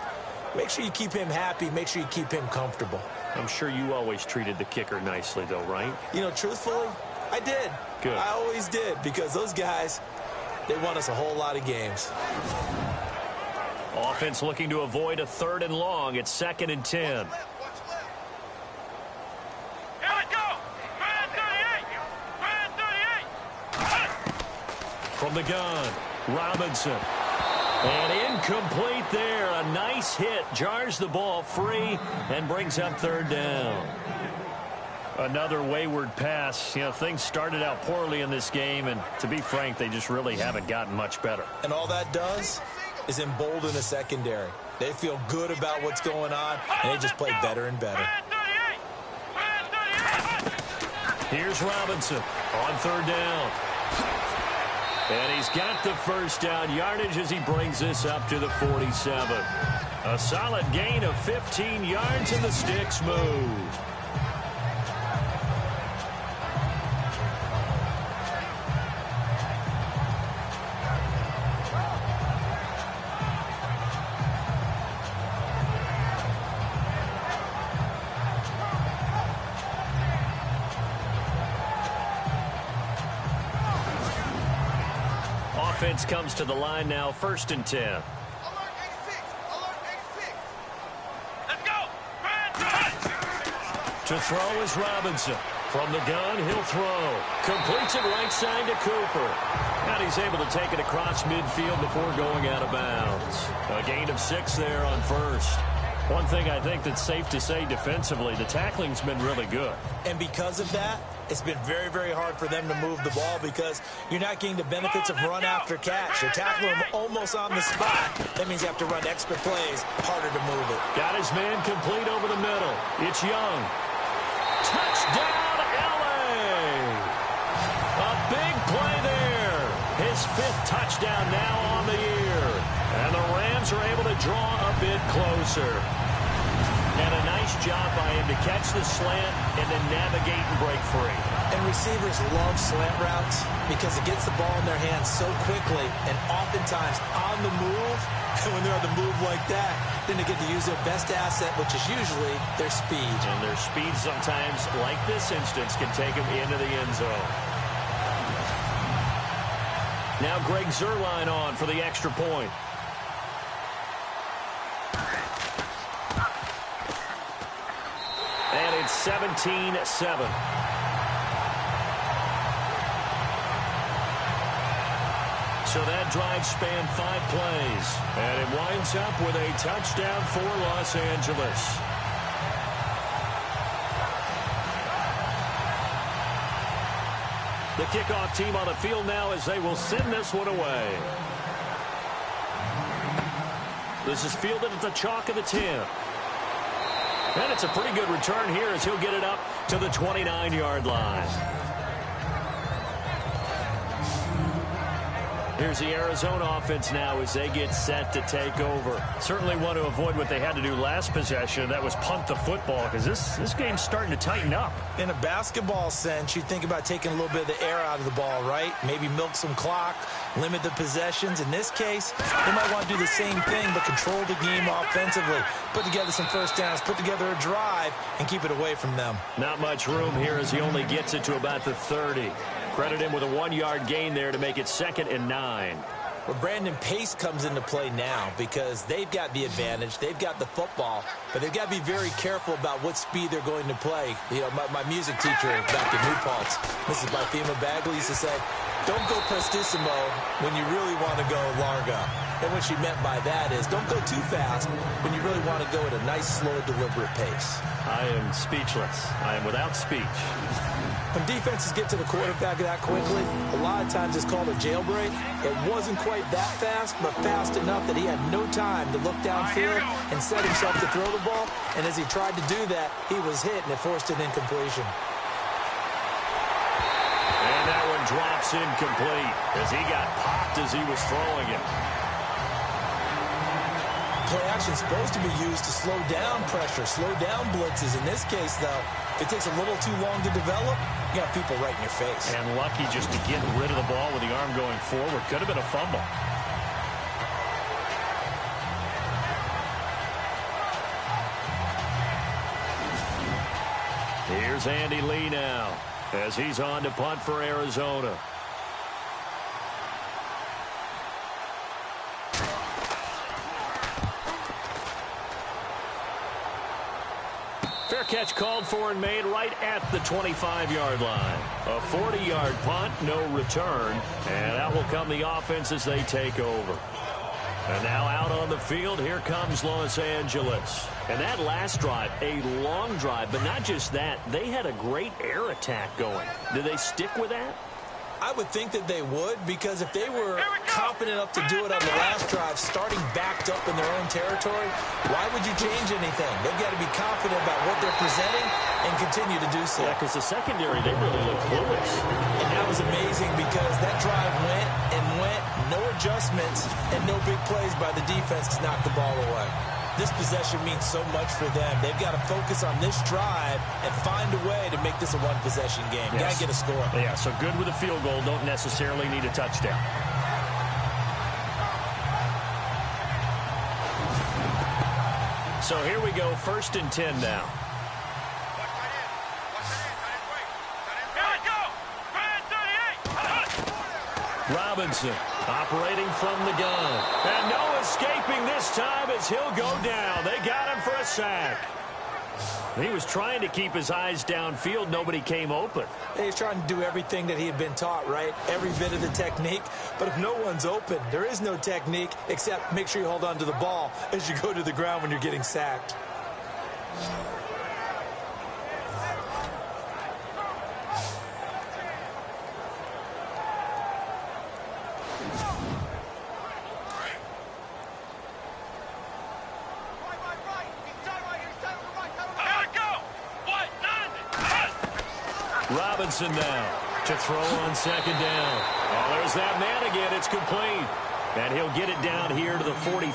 Make sure you keep him happy. Make sure you keep him comfortable. I'm sure you always treated the kicker nicely, though, right? You know, truthfully, I did. Good. I always did because those guys, they won us a whole lot of games. Offense looking to avoid a 3rd and long. It's 2nd and 10. From the gun, Robinson. And incomplete there. A nice hit. Jars the ball free and brings up 3rd down. Another wayward pass. You know, things started out poorly in this game, and to be frank, they just really haven't gotten much better. And all that does is embolden a secondary. They feel good about what's going on, and they just play better and better. Here's Robinson on 3rd down. And he's got the first down yardage as he brings this up to the 47. A solid gain of 15 yards, and the sticks move. Offense comes to the line now, 1st and 10. Alert 86! Alert 86! Let's go! To throw is Robinson. From the gun, he'll throw. Completes it right side to Cooper. And he's able to take it across midfield before going out of bounds. A gain of 6 there on first. One thing I think that's safe to say defensively, the tackling's been really good. And because of that, it's been very, very hard for them to move the ball because you're not getting the benefits of run after catch. You're tackling them almost on the spot. That means you have to run extra plays, harder to move it. Got his man complete over the middle. It's Young. Touchdown, LA! A big play there. His 5th touchdown now on the year. And the Rams are able to draw a bit closer. And a nice job by him to catch the slant and then navigate and break free. And receivers love slant routes because it gets the ball in their hands so quickly and oftentimes on the move. And when they're on the move like that, then they get to use their best asset, which is usually their speed. And their speed sometimes, like this instance, can take them into the end zone. Now Greg Zuerlein on for the extra point. And it's 17-7. So that drive spanned 5 plays. And it winds up with a touchdown for Los Angeles. The kickoff team on the field now as they will send this one away. This is fielded at the chalk of the 10. And it's a pretty good return here as he'll get it up to the 29-yard line. Here's the Arizona offense now as they get set to take over. Certainly want to avoid what they had to do last possession. That was punt the football because this game's starting to tighten up. In a basketball sense, you think about taking a little bit of the air out of the ball, right? Maybe milk some clock, limit the possessions. In this case, they might want to do the same thing but control the game offensively. Put together some first downs, put together a drive, and keep it away from them. Not much room here as he only gets it to about the 30. Credit him with a 1-yard gain there to make it 2nd and 9. Well, Brandon Pace comes into play now because they've got the advantage. They've got the football, but they've got to be very careful about what speed they're going to play. You know, my music teacher back in New Paltz, Mrs. Barthema Bagley, used to say, don't go prestissimo when you really want to go largo. And what she meant by that is don't go too fast when you really want to go at a nice, slow, deliberate pace. I am speechless. I am without speech. When defenses get to the quarterback that quickly, a lot of times it's called a jailbreak. It wasn't quite that fast, but fast enough that he had no time to look downfield and set himself to throw the ball. And as he tried to do that, he was hit, and it forced an incompletion. And that one drops incomplete as he got popped as he was throwing it. Play action is supposed to be used to slow down pressure, slow down blitzes. In this case, though, if it takes a little too long to develop, you got people right in your face. And lucky just to get rid of the ball with the arm going forward. Could have been a fumble. Here's Andy Lee now as he's on to punt for Arizona. Fair catch called for and made right at the 25-yard line. A 40-yard punt, no return. And out will come the offense as they take over. And now out on the field, here comes Los Angeles. And that last drive, a long drive, but not just that. They had a great air attack going. Do they stick with that? I would think that they would, because if they were confident enough to do it on the last drive, starting backed up in their own territory, why would you change anything? They've got to be confident about what they're presenting and continue to do so. Yeah, because the secondary, they really look clueless. And that was amazing because that drive went and went, no adjustments, and no big plays by the defense to knock the ball away. This possession means so much for them. They've got to focus on this drive and find a way to make this a one-possession game. Yes. Got to get a score. Yeah, so good with a field goal. Don't necessarily need a touchdown. So here we go, 1st and 10 now. Robinson operating from the gun. And no escaping this time as he'll go down. They got him for a sack. He was trying to keep his eyes downfield. Nobody came open. He's trying to do everything that he had been taught, right? Every bit of the technique. But if no one's open, there is no technique except make sure you hold on to the ball as you go to the ground when you're getting sacked. Robinson now to throw on 2nd down. Oh, there's that man again. It's complete. And he'll get it down here to the 43.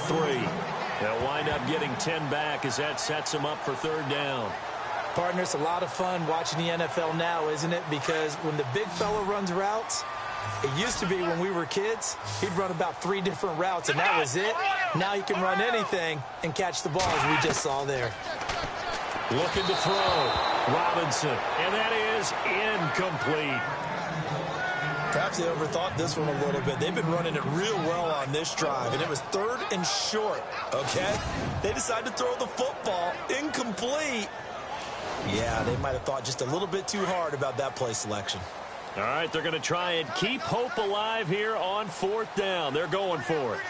They'll wind up getting 10 back as that sets him up for 3rd down. Partner, it's a lot of fun watching the NFL now, isn't it? Because when the big fella runs routes, it used to be when we were kids, he'd run about 3 different routes, and that was it. Now he can run anything and catch the ball, as we just saw there. Looking to throw. Robinson. And that is incomplete. Perhaps they overthought this one a little bit. They've been running it real well on this drive, and it was 3rd and short, okay? They decided to throw the football incomplete. Yeah, they might have thought just a little bit too hard about that play selection. All right, they're going to try and keep hope alive here on 4th down. They're going for it.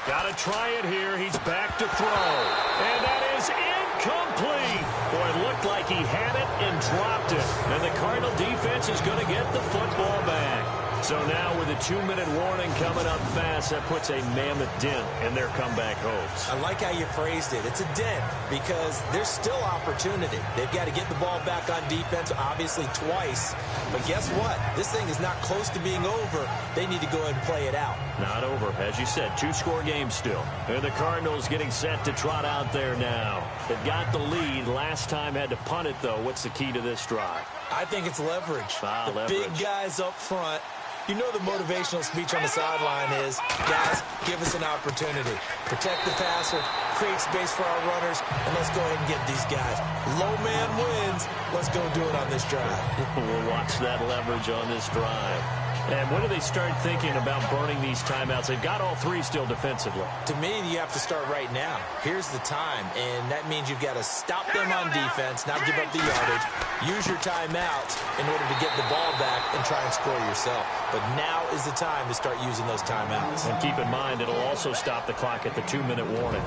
Got to try it here. He's back to throw. And that is incomplete. Boy, it looked like he had it and dropped it. And the Cardinal defense is going to get the football back. So now with a 2-minute warning coming up fast, that puts a mammoth dent in their comeback hopes. I like how you phrased it. It's a dent because there's still opportunity. They've got to get the ball back on defense, obviously twice. But guess what? This thing is not close to being over. They need to go ahead and play it out. Not over. As you said, 2-score game still. And the Cardinals getting set to trot out there now. They've got the lead. Last time had to punt it, though. What's the key to this drive? I think it's leverage. Leverage. Big guys up front. You know the motivational speech on the sideline is, guys, give us an opportunity. Protect the passer, create space for our runners, and let's go ahead and get these guys. Low man wins. Let's go do it on this drive. We'll watch that leverage on this drive. And when do they start thinking about burning these timeouts? They've got all 3 still defensively. To me, you have to start right now. Here's the time, and that means you've got to stop them on defense, not give up the yardage, use your timeouts in order to get the ball back and try and score yourself. But now is the time to start using those timeouts. And keep in mind, it'll also stop the clock at the 2-minute warning.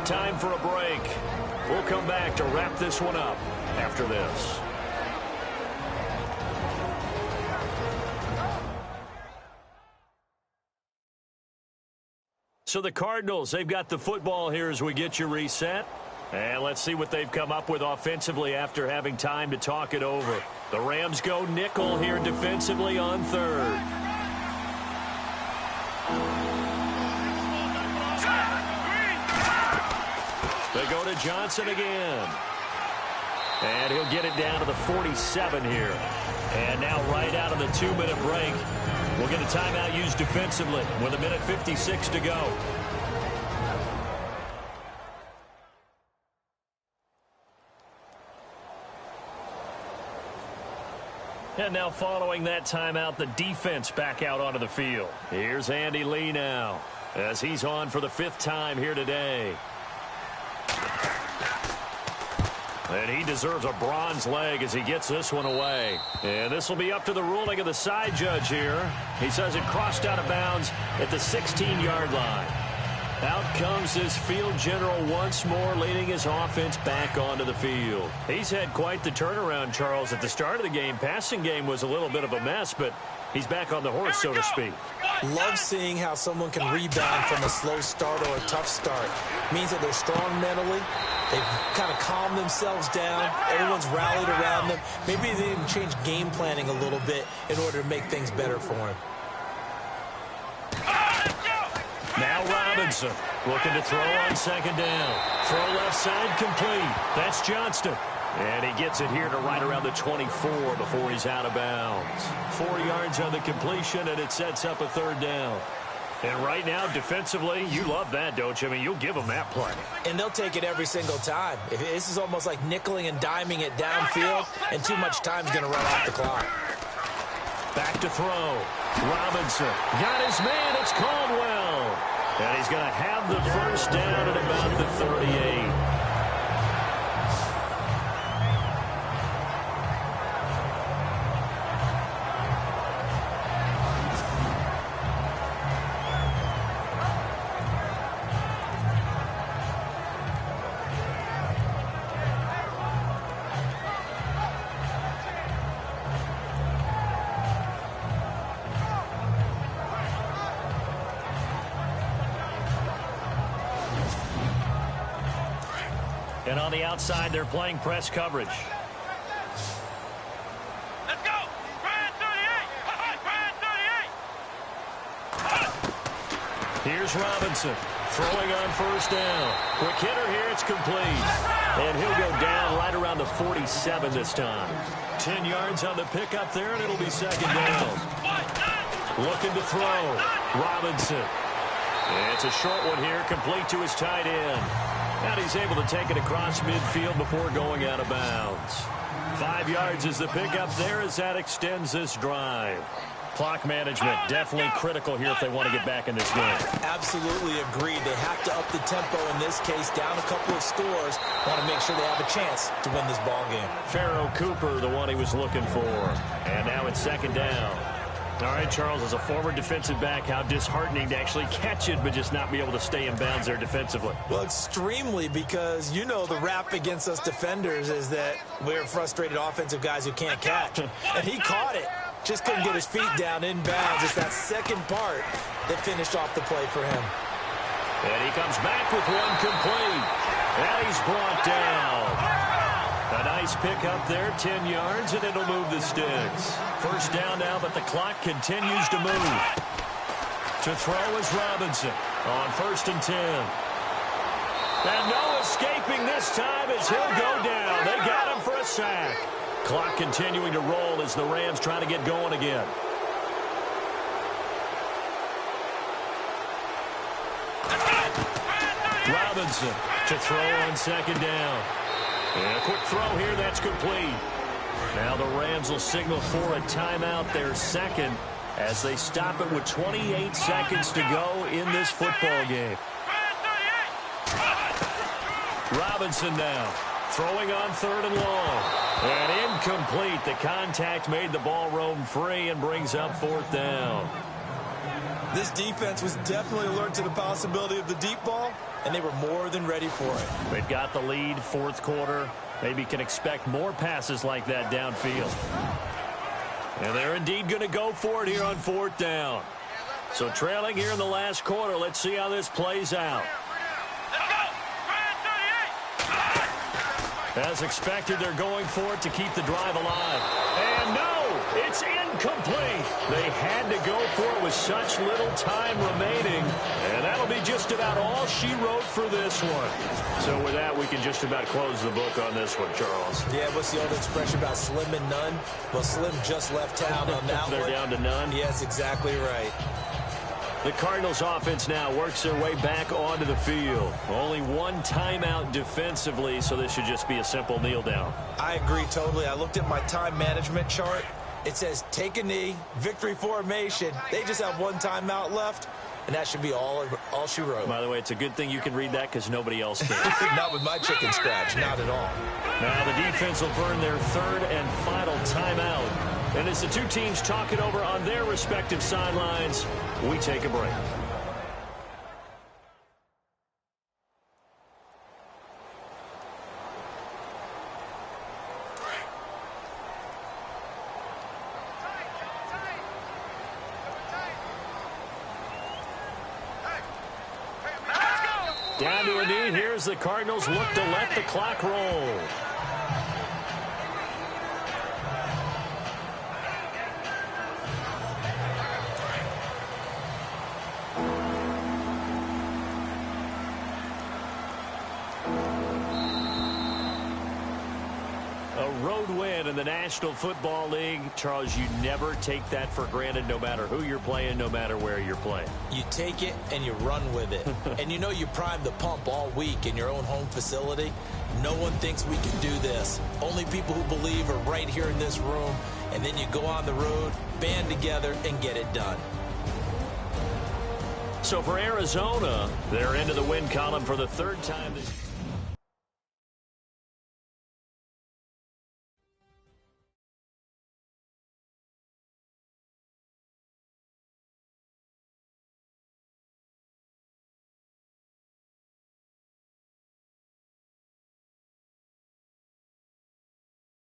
Time for a break. We'll come back to wrap this one up after this. So the Cardinals, they've got the football here as we get you reset. And let's see what they've come up with offensively after having time to talk it over. The Rams go nickel here defensively on 3rd. They go to Johnson again. And he'll get it down to the 47 here. And now right out of the 2-minute break, we'll get a timeout used defensively with 1:56 to go. And now following that timeout, the defense back out onto the field. Here's Andy Lee now as he's on for the 5th time here today. And he deserves a bronze leg as he gets this one away. And this will be up to the ruling of the side judge here. He says it crossed out of bounds at the 16-yard line. Out comes this field general once more, leading his offense back onto the field. He's had quite the turnaround, Charles. At the start of the game, passing game was a little bit of a mess, but he's back on the horse, so to speak. Love seeing how someone can rebound from a slow start or a tough start. Means that they're strong mentally. They've kind of calmed themselves down. Everyone's rallied around them. Maybe they even change game planning a little bit in order to make things better for him. Now Robinson looking to throw on second down. Throw left side complete. That's Johnston. And he gets it here to right around the 24 before he's out of bounds. 4 yards on the completion, and it sets up a third down. And right now, defensively, you love that, don't you? I mean, you'll give them that play. And they'll take it every single time. This is almost like nickeling and diming it downfield, and too much time's going to run off the clock. Back to throw. Robinson got his man. It's Caldwell. And he's going to have the first down at about the 38. And on the outside, they're playing press coverage. Let's go! Brand 38! Brand 38! Here's Robinson throwing on first down. Quick hitter here, it's complete. And he'll go down right around the 47 this time. 10 yards on the pickup there, and it'll be second down. Looking to throw. Robinson. It's a short one here, complete to his tight end. And he's able to take it across midfield before going out of bounds. 5 yards is the pickup there as that extends this drive. Clock management definitely critical here if they want to get back in this game. Absolutely agreed. They have to up the tempo in this case, down a couple of scores. Want to make sure they have a chance to win this ball game. Pharaoh Cooper, the one he was looking for. And now it's second down. All right, Charles, as a former defensive back, how disheartening to actually catch it but just not be able to stay in bounds there defensively. Well, extremely, because you know the rap against us defenders is that we're frustrated offensive guys who can't catch. And he caught it. Just couldn't get his feet down in bounds. It's that second part that finished off the play for him. And he comes back with one complete. And he's brought down. A nice pickup there, 10 yards, and it'll move the sticks. First down now, but the clock continues to move. To throw is Robinson on first and 10. And no escaping this time as he'll go down. They got him for a sack. Clock continuing to roll as the Rams try to get going again. Robinson to throw on second down. And a quick throw here, that's complete. Now the Rams will signal for a timeout, their second, as they stop it with 28 seconds to go in this football game. Robinson now throwing on third and long. And incomplete. The contact made the ball roam free and brings up fourth down. This defense was definitely alert to the possibility of the deep ball, and they were more than ready for it. They've got the lead, fourth quarter. Maybe can expect more passes like that downfield. And they're indeed going to go for it here on fourth down. So trailing here in the last quarter. Let's see how this plays out. As expected, they're going for it to keep the drive alive. And no, it's incomplete. They had to go for it with such little time remaining. And that'll be just about all she wrote for this one. So with that, we can just about close the book on this one, Charles. Yeah, what's the old expression about slim and none? Well, Slim just left town on that one. They're down to none? Yes, exactly right. The Cardinals offense now works their way back onto the field. Only one timeout defensively, so this should just be a simple kneel down. I agree totally. I looked at my time management chart. It says take a knee, victory formation. They just have one timeout left, and that should be all she wrote. By the way, it's a good thing you can read that because nobody else can. Not with my chicken scratch, not at all. Now the defense will burn their third and final timeout. And as the two teams talk it over on their respective sidelines, we take a break. Down to a knee. Here's the Cardinals look to let the clock roll. A road win in the National Football League. Charles, you never take that for granted, no matter who you're playing, no matter where you're playing. You take it and you run with it. And you know you primed the pump all week in your own home facility. No one thinks we can do this. Only people who believe are right here in this room. And then you go on the road, band together, and get it done. So for Arizona, they're into the win column for the third time this